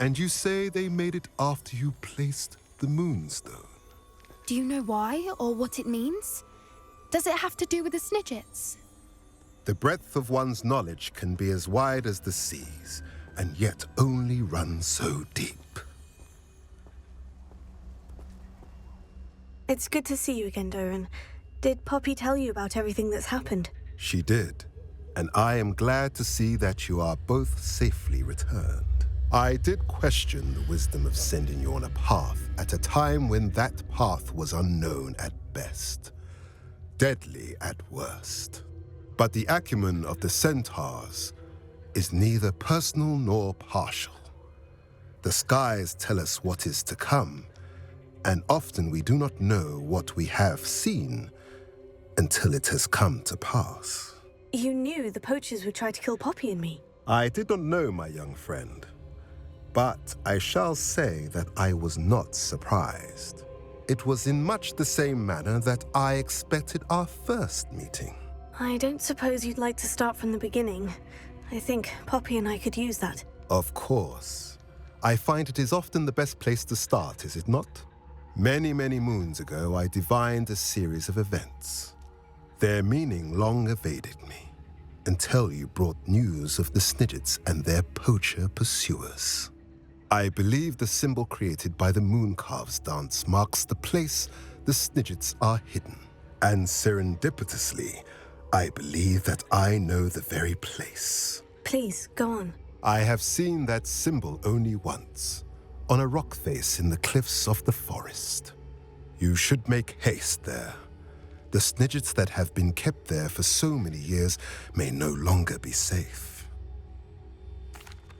And you say they made it after you placed the Moonstone? Do you know why or what it means? Does it have to do with the Snidgets? The breadth of one's knowledge can be as wide as the seas, and yet only run so deep. It's good to see you again, Doran. Did Poppy tell you about everything that's happened? She did, and I am glad to see that you are both safely returned. I did question the wisdom of sending you on a path at a time when that path was unknown at best, deadly at worst. But the acumen of the centaurs is neither personal nor partial. The skies tell us what is to come, and often we do not know what we have seen until it has come to pass. You knew the poachers would try to kill Poppy and me. I did not know, my young friend, but I shall say that I was not surprised. It was in much the same manner that I expected our first meeting. I don't suppose you'd like to start from the beginning. I think Poppy and I could use that. Of course. I find it is often the best place to start, is it not? Many, many moons ago, I divined a series of events. Their meaning long evaded me, until you brought news of the Snidgets and their poacher pursuers. I believe the symbol created by the Mooncalves dance marks the place the Snidgets are hidden. And serendipitously, I believe that I know the very place. Please, go on. I have seen that symbol only once, on a rock face in the cliffs of the forest. You should make haste there. The Snidgets that have been kept there for so many years may no longer be safe.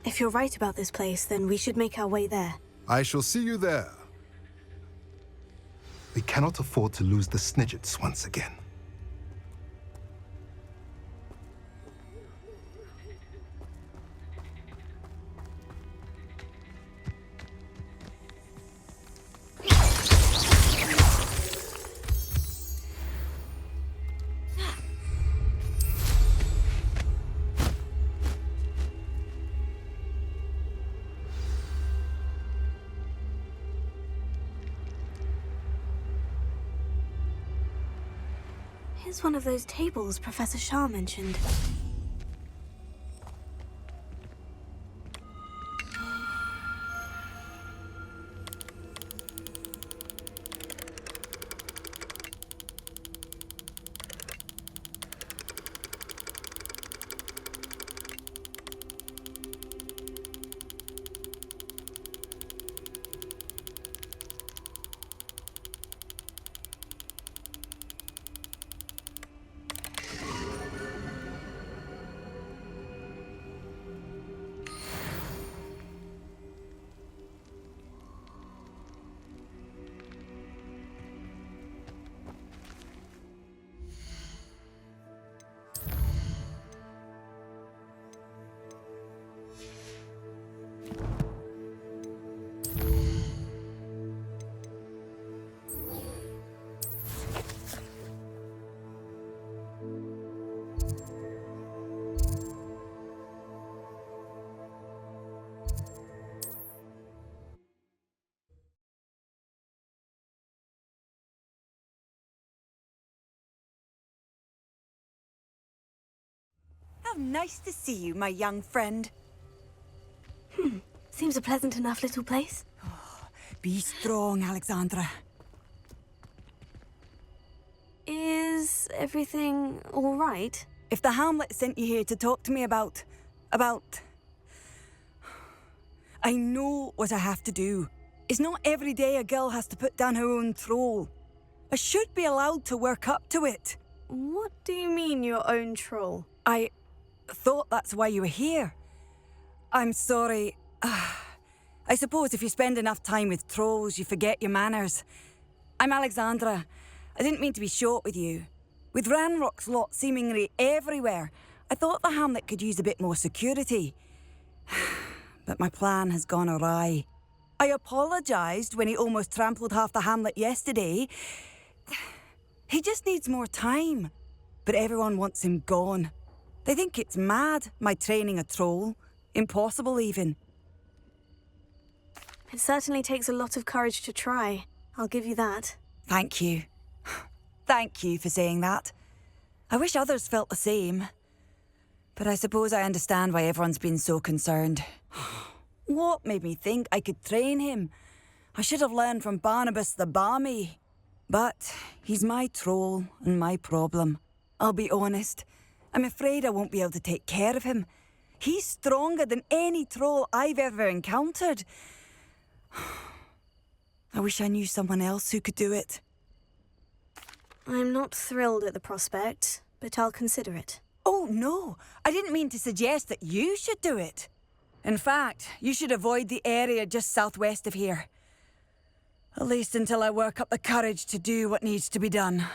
If you're right about this place, then we should make our way there. I shall see you there. We cannot afford to lose the Snidgets once again. Here's one of those tables Professor Shah mentioned. How nice to see you, my young friend. Seems a pleasant enough little place. Be strong, Alexandra. Is everything all right? If the Hamlet sent you here to talk to me about... I know what I have to do. It's not every day a girl has to put down her own troll. I should be allowed to work up to it. What do you mean, your own troll? I thought that's why you were here. I'm sorry. I suppose if you spend enough time with trolls, you forget your manners. I'm Alexandra. I didn't mean to be short with you. With Ranrock's lot seemingly everywhere, I thought the hamlet could use a bit more security. But my plan has gone awry. I apologised when he almost trampled half the hamlet yesterday. He just needs more time. But everyone wants him gone. They think it's mad, my training a troll. Impossible, even. It certainly takes a lot of courage to try. I'll give you that. Thank you. Thank you for saying that. I wish others felt the same. But I suppose I understand why everyone's been so concerned. What made me think I could train him? I should have learned from Barnabas the Barmy. But he's my troll and my problem. I'll be honest. I'm afraid I won't be able to take care of him. He's stronger than any troll I've ever encountered. I wish I knew someone else who could do it. I'm not thrilled at the prospect, but I'll consider it. Oh, no. I didn't mean to suggest that you should do it. In fact, you should avoid the area just southwest of here. At least until I work up the courage to do what needs to be done.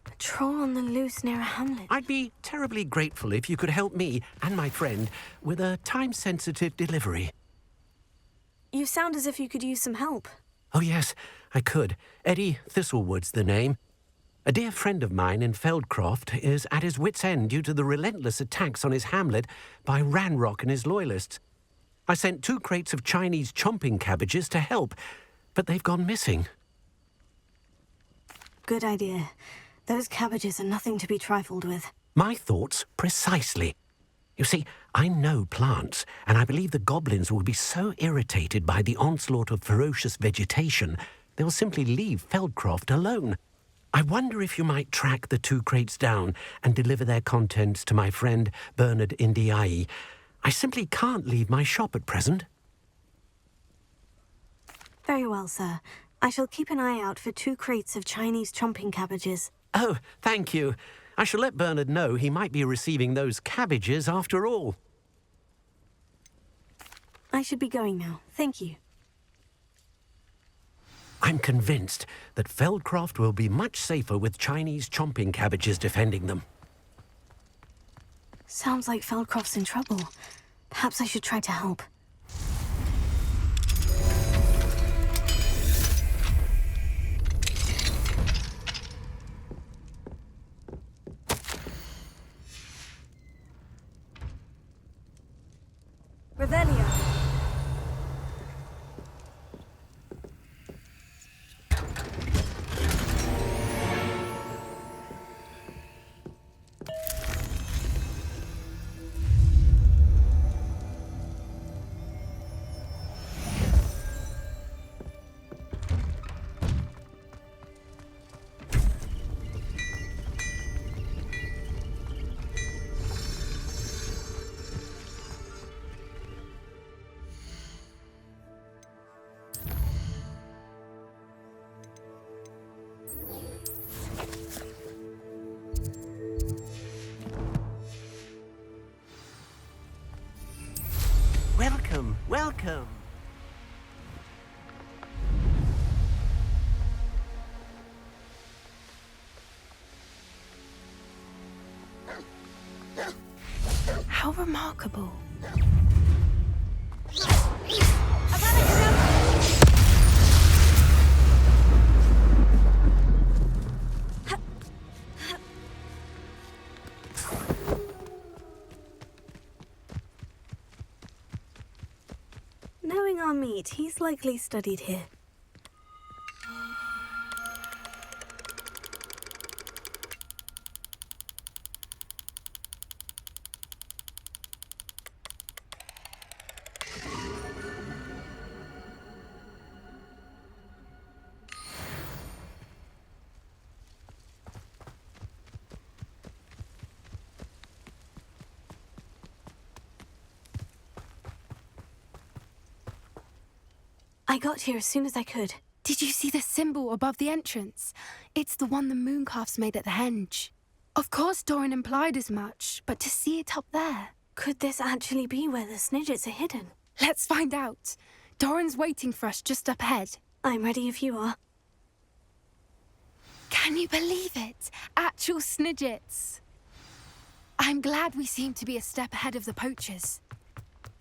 A troll on the loose near a hamlet. I'd be terribly grateful if you could help me and my friend with a time-sensitive delivery. You sound as if you could use some help. Oh, yes, I could. Eddie Thistlewood's the name. A dear friend of mine in Feldcroft is at his wit's end due to the relentless attacks on his hamlet by Ranrock and his loyalists. I sent 2 crates of Chinese chomping cabbages to help, but they've gone missing. Good idea. Those cabbages are nothing to be trifled with. My thoughts precisely. You see, I know plants, and I believe the goblins will be so irritated by the onslaught of ferocious vegetation, they'll simply leave Feldcroft alone. I wonder if you might track the 2 crates down and deliver their contents to my friend Bernard Indiai. I simply can't leave my shop at present. Very well, sir. I shall keep an eye out for 2 crates of Chinese chomping cabbages. Oh, thank you. I shall let Bernard know he might be receiving those cabbages after all. I should be going now. Thank you. I'm convinced that Feldcroft will be much safer with Chinese chomping cabbages defending them. Sounds like Feldcroft's in trouble. Perhaps I should try to help. Revelio. Welcome, welcome. How remarkable. Knowing Knowing our meat, he's likely studied here. I got here as soon as I could. Did you see the symbol above the entrance? It's the one the mooncalfs made at the henge. Of course Doran implied as much, but to see it up there... Could this actually be where the Snidgets are hidden? Let's find out. Doran's waiting for us just up ahead. I'm ready if you are. Can you believe it? Actual Snidgets. I'm glad we seem to be a step ahead of the poachers.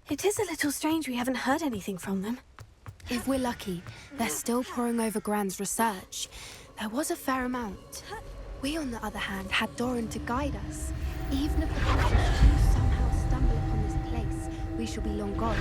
It is a little strange we haven't heard anything from them. If we're lucky, they're still poring over Gran's research. There was a fair amount. We, on the other hand, had Doran to guide us. Even if the poachers do somehow stumble upon this place, we shall be long gone.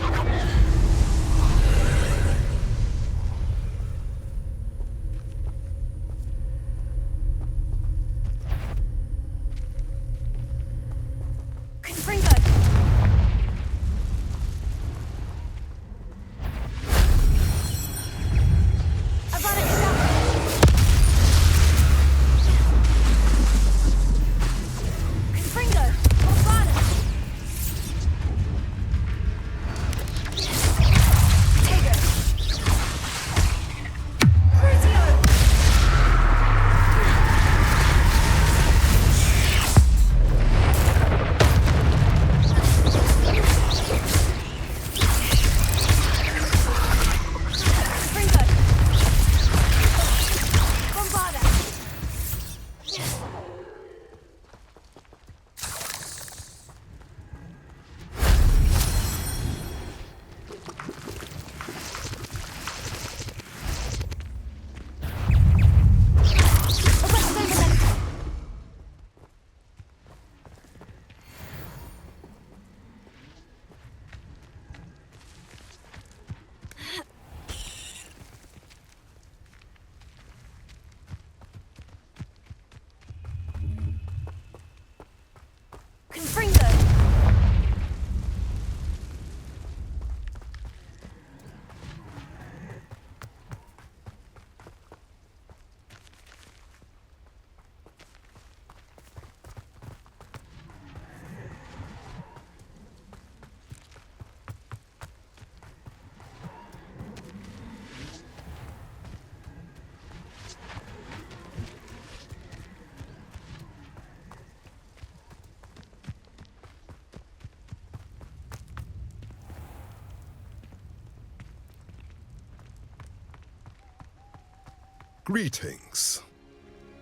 Greetings.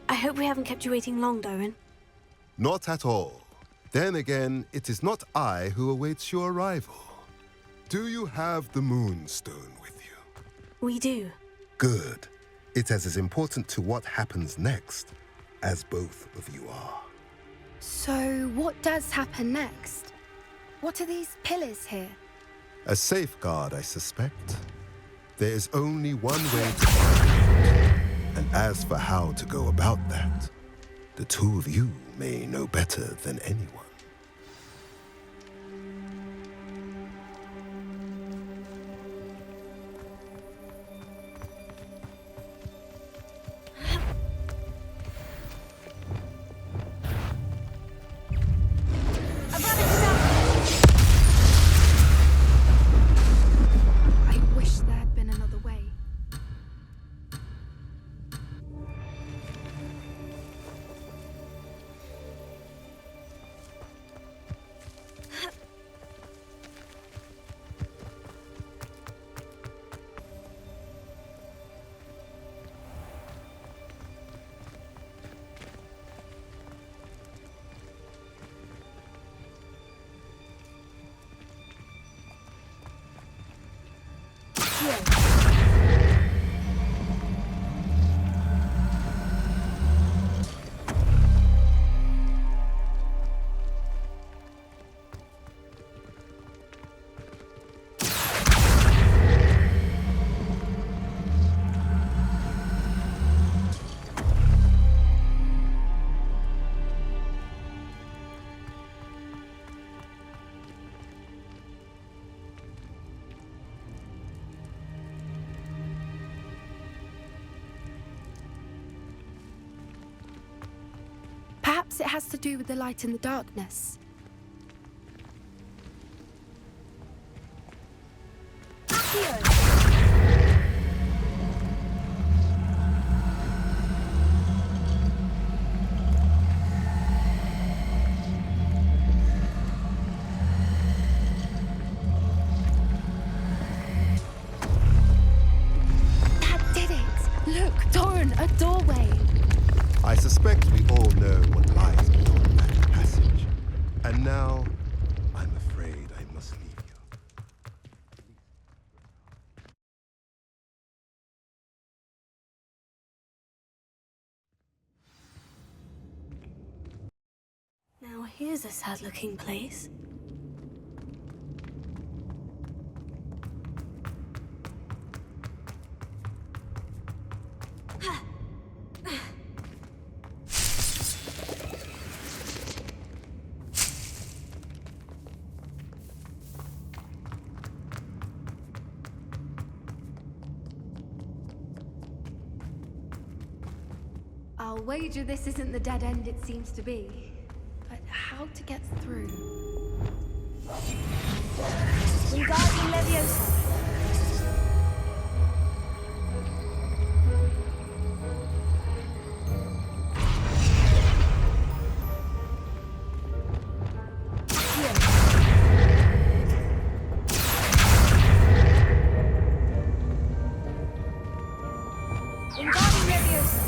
I hope we haven't kept you waiting long, Doran. Not at all. Then again, it is not I who awaits your arrival. Do you have the Moonstone with you? We do. Good. It is as important to what happens next as both of you are. So, what does happen next? What are these pillars here? A safeguard, I suspect. There is only one way to find it. And as for how to go about that, the two of you may know better than anyone. I wish there had been another way. Perhaps it has to do with the light and the darkness. A doorway. I suspect we all know what lies beyond that passage. And now, I'm afraid I must leave you. Now here's a sad-looking place. I'll wager this isn't the dead end it seems to be. But how to get through? Wingardium Leviosa. Wingardium Leviosa.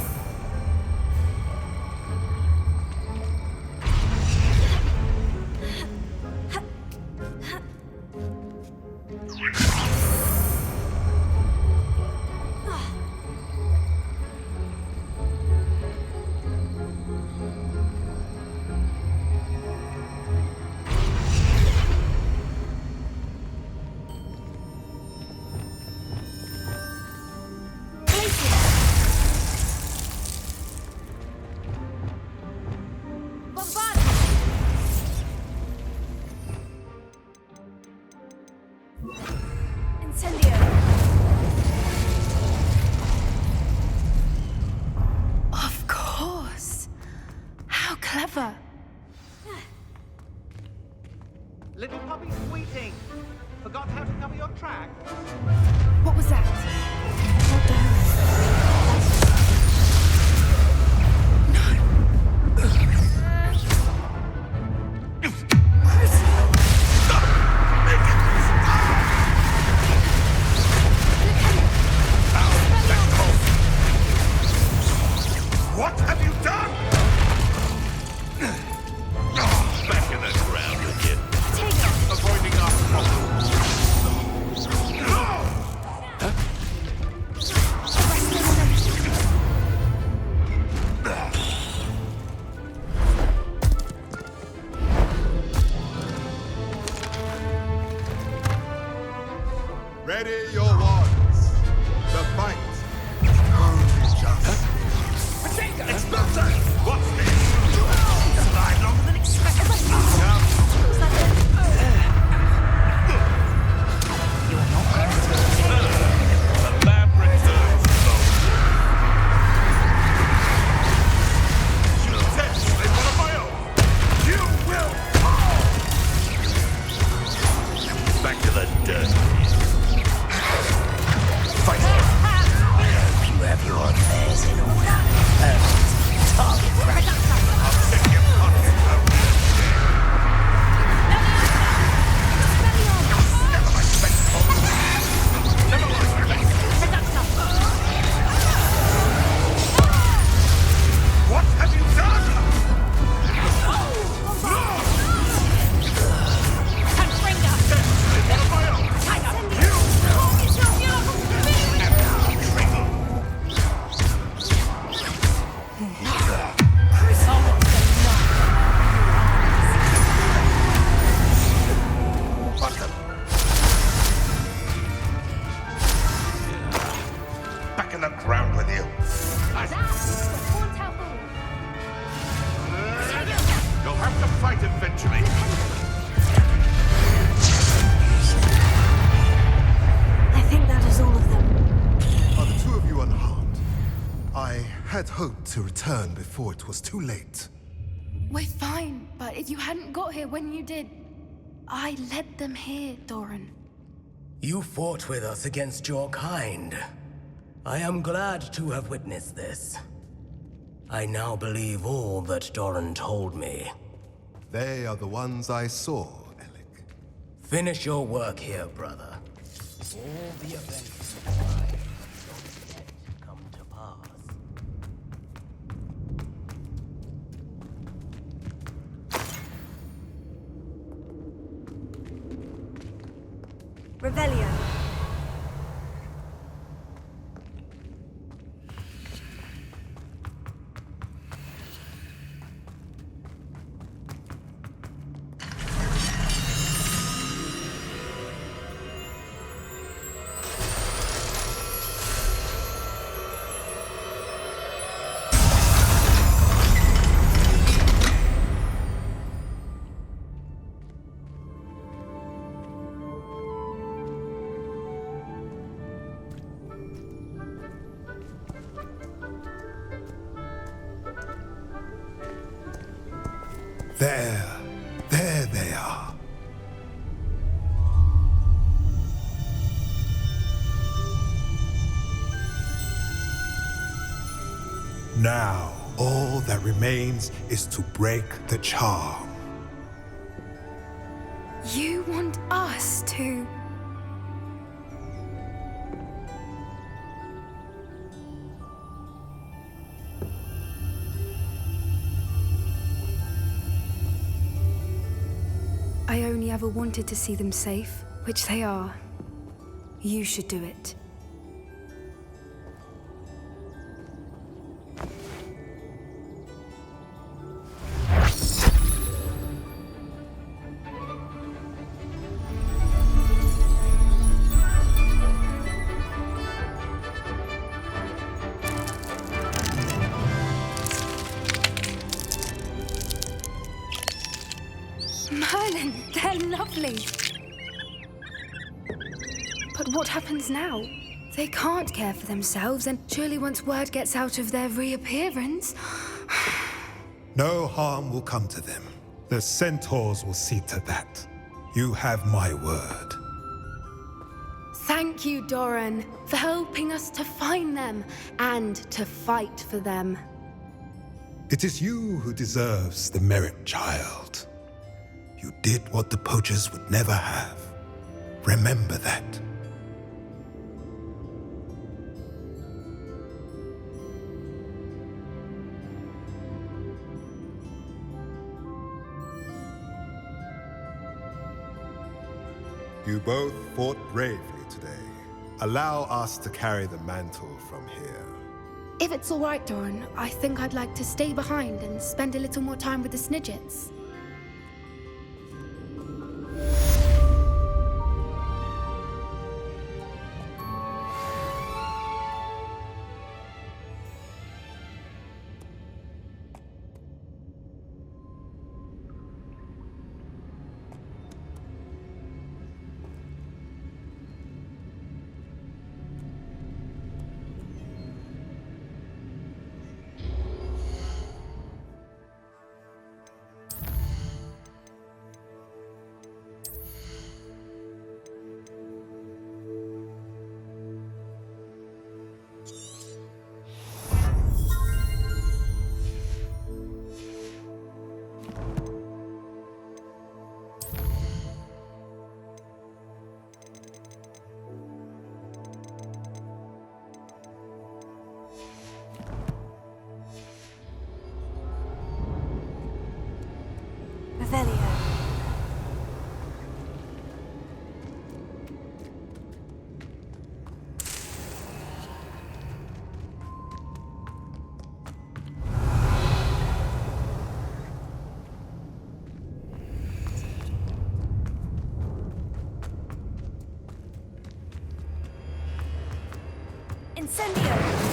Of course. How clever. Little puppy squeaking. Forgot how to cover your track? What was that? What What have you done? Back in the ground again. Avoiding our problems. Ready your wands. The fight only just. Explosive! What's this? Slide longer than expected. You're not going to The lab returns slowly. You test in one of my own. You will fall! Back to the dirt. Fight! I hope you have your affairs in order. Target practice. I'll take your content out of this game. Never mind spectacle. Never mind spectacle. What have you done? One of my own. Back in the ground with you. You'll have to fight eventually. I think that is all of them. Are the two of you unharmed? I had hoped to return before it was too late. We're fine, but if you hadn't got here when you did, I led them here, Doran. You fought with us against your kind. I am glad to have witnessed this. I now believe all that Doran told me. They are the ones I saw, Alec. Finish your work here, brother. All the events you tried have not yet come to pass. Revelio. There they are. Now, all that remains is to break the charm. You want us to... I only ever wanted to see them safe, which they are. You should do it. Merlin, they're lovely. But what happens now? They can't care for themselves, and surely once word gets out of their reappearance... No harm will come to them. The centaurs will see to that. You have my word. Thank you, Doran, for helping us to find them and to fight for them. It is you who deserves the merit, child. You did what the poachers would never have. Remember that. You both fought bravely today. Allow us to carry the mantle from here. If it's all right, Doran, I think I'd like to stay behind and spend a little more time with the Snidgets. Revelio. Incendio!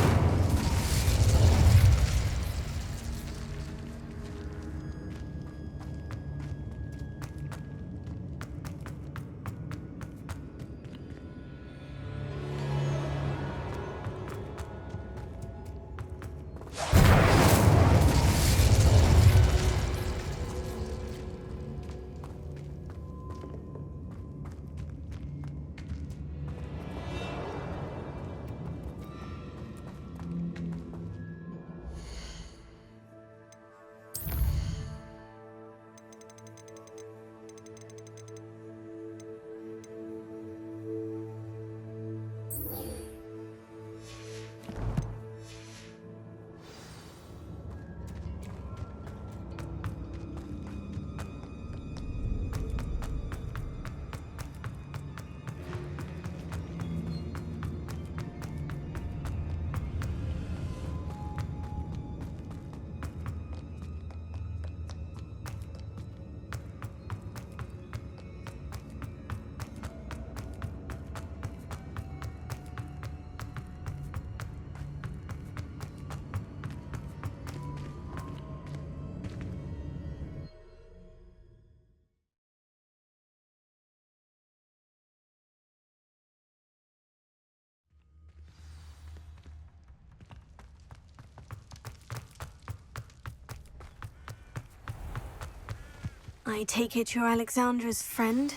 I take it you're Alexandra's friend?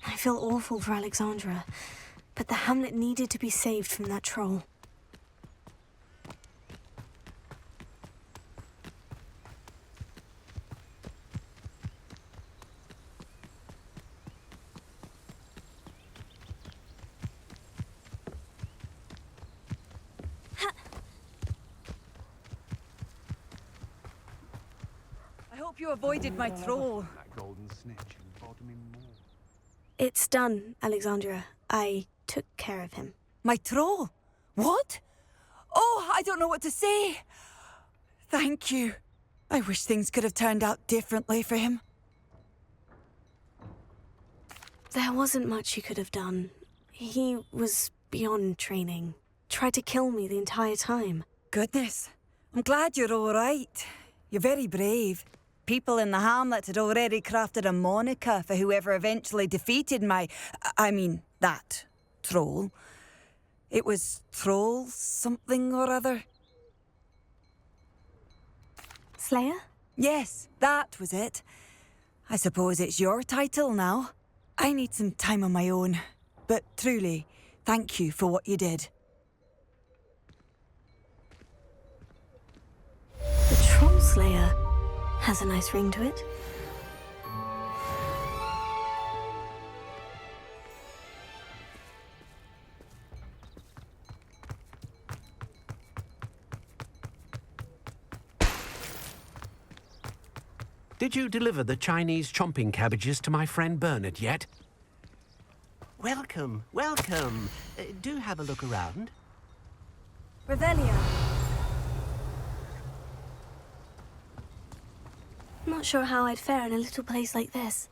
I feel awful for Alexandra, but the hamlet needed to be saved from that troll. I hope you avoided my troll. It's done, Alexandra. I took care of him. My troll? What? Oh, I don't know what to say. Thank you. I wish things could have turned out differently for him. There wasn't much you could have done. He was beyond training. Tried to kill me the entire time. Goodness. I'm glad you're all right. You're very brave. People in the hamlet had already crafted a moniker for whoever eventually defeated that troll. It was Troll something or other. Slayer? Yes, that was it. I suppose it's your title now. I need some time on my own. But truly, thank you for what you did. The Troll Slayer has a nice ring to it. Did you deliver the Chinese chomping cabbages to my friend Bernard yet? Welcome, welcome. Do have a look around. Revelio. Not sure how I'd fare in a little place like this.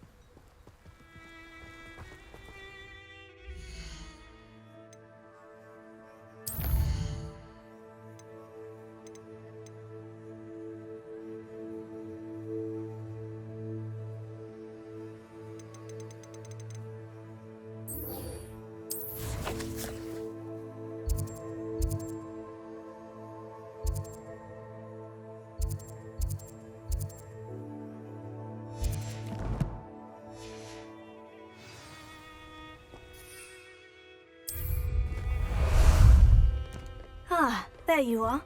Ah, there you are.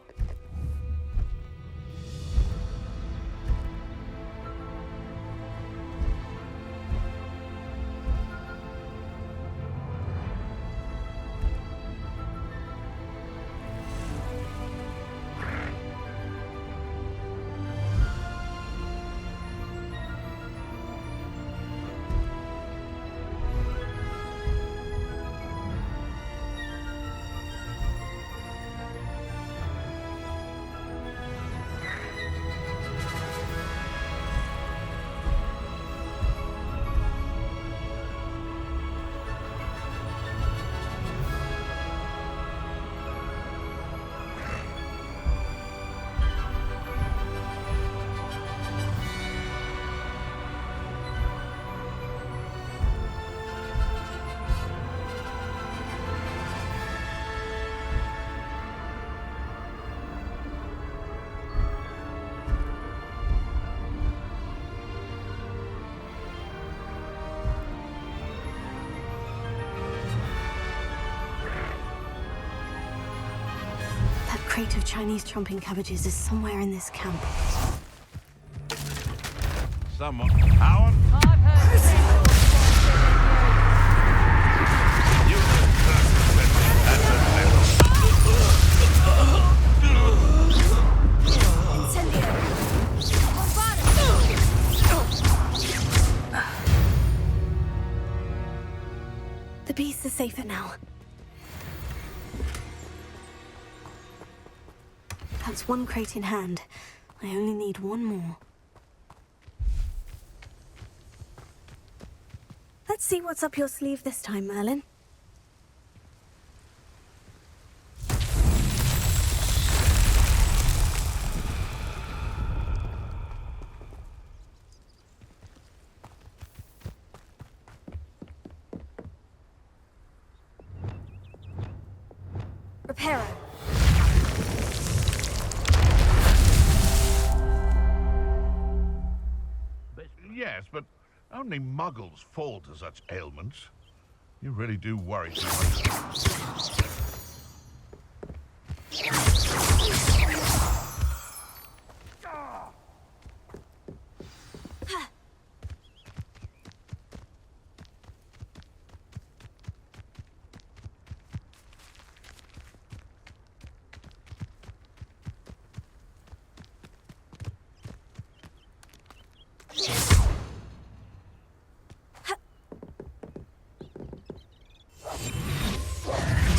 The crate of Chinese chomping cabbages is somewhere in this camp. Someone. Howard? The beasts are safer now. That's one crate in hand. I only need one more. Let's see what's up your sleeve this time, Merlin. Reparo. yes, but only muggles fall to such ailments. You really do worry too much.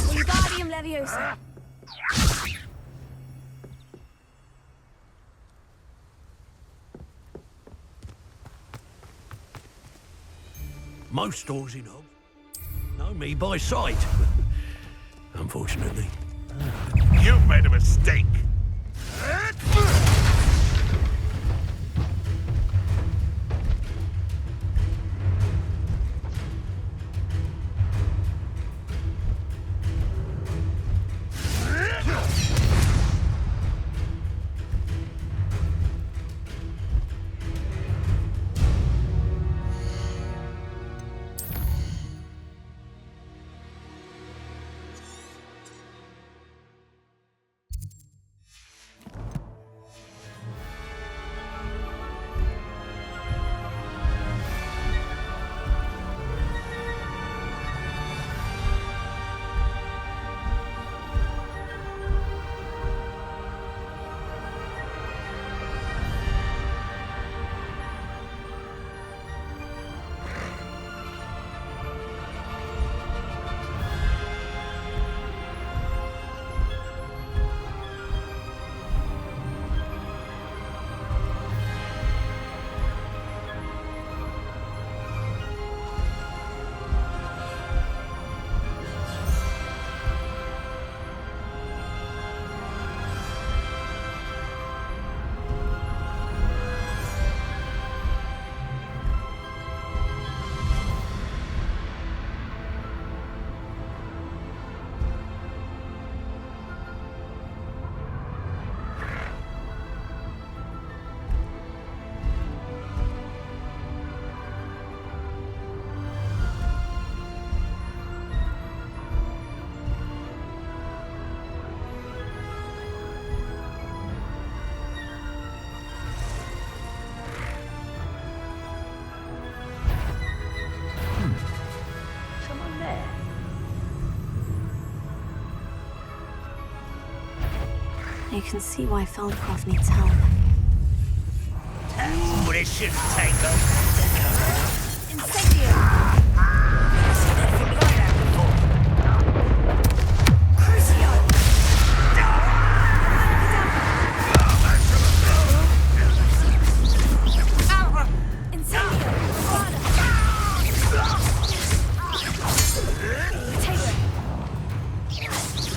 Wingardium Leviosa. Most stores in Hogwarts know me by sight. Unfortunately. You've made a mistake. You can see why Feldcroft needs help. But it shouldn't take long. Incendio!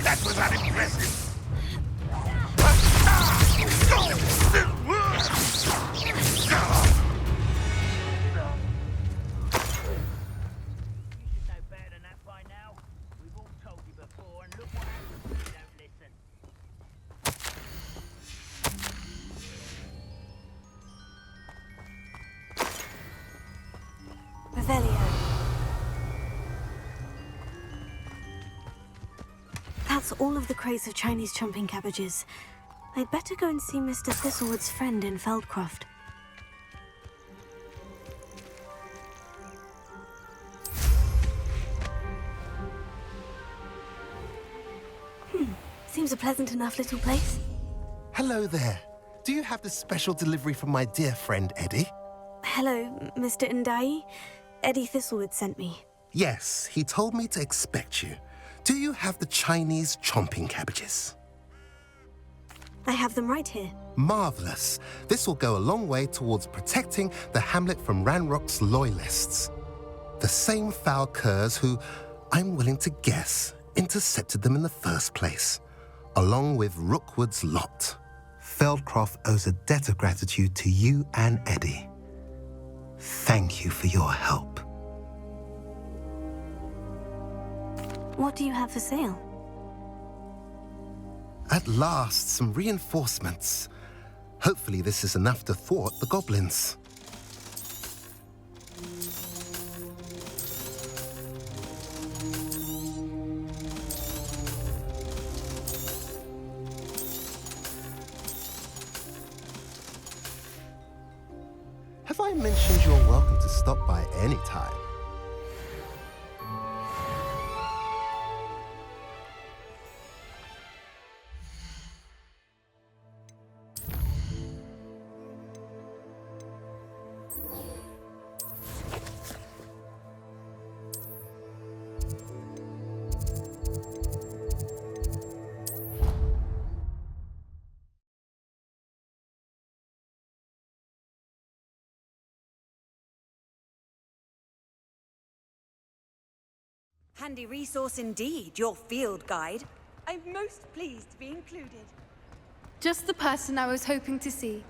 That was unimpressive. That's all of the crates of Chinese chomping cabbages. I'd better go and see Mr. Thistlewood's friend in Feldcroft. Seems a pleasant enough little place. Hello there. Do you have the special delivery from my dear friend Eddie? Hello, Mr. Ndai. Eddie Thistlewood sent me. Yes, he told me to expect you. Do you have the Chinese chomping cabbages? I have them right here. Marvelous. This will go a long way towards protecting the hamlet from Ranrock's loyalists. The same foul curs who, I'm willing to guess, intercepted them in the first place, along with Rookwood's lot. Feldcroft owes a debt of gratitude to you and Eddie. Thank you for your help. What do you have for sale? At last, some reinforcements. Hopefully this is enough to thwart the goblins. Have I mentioned you're welcome to stop by any time? Handy resource indeed, your field guide. I'm most pleased to be included. Just the person I was hoping to see.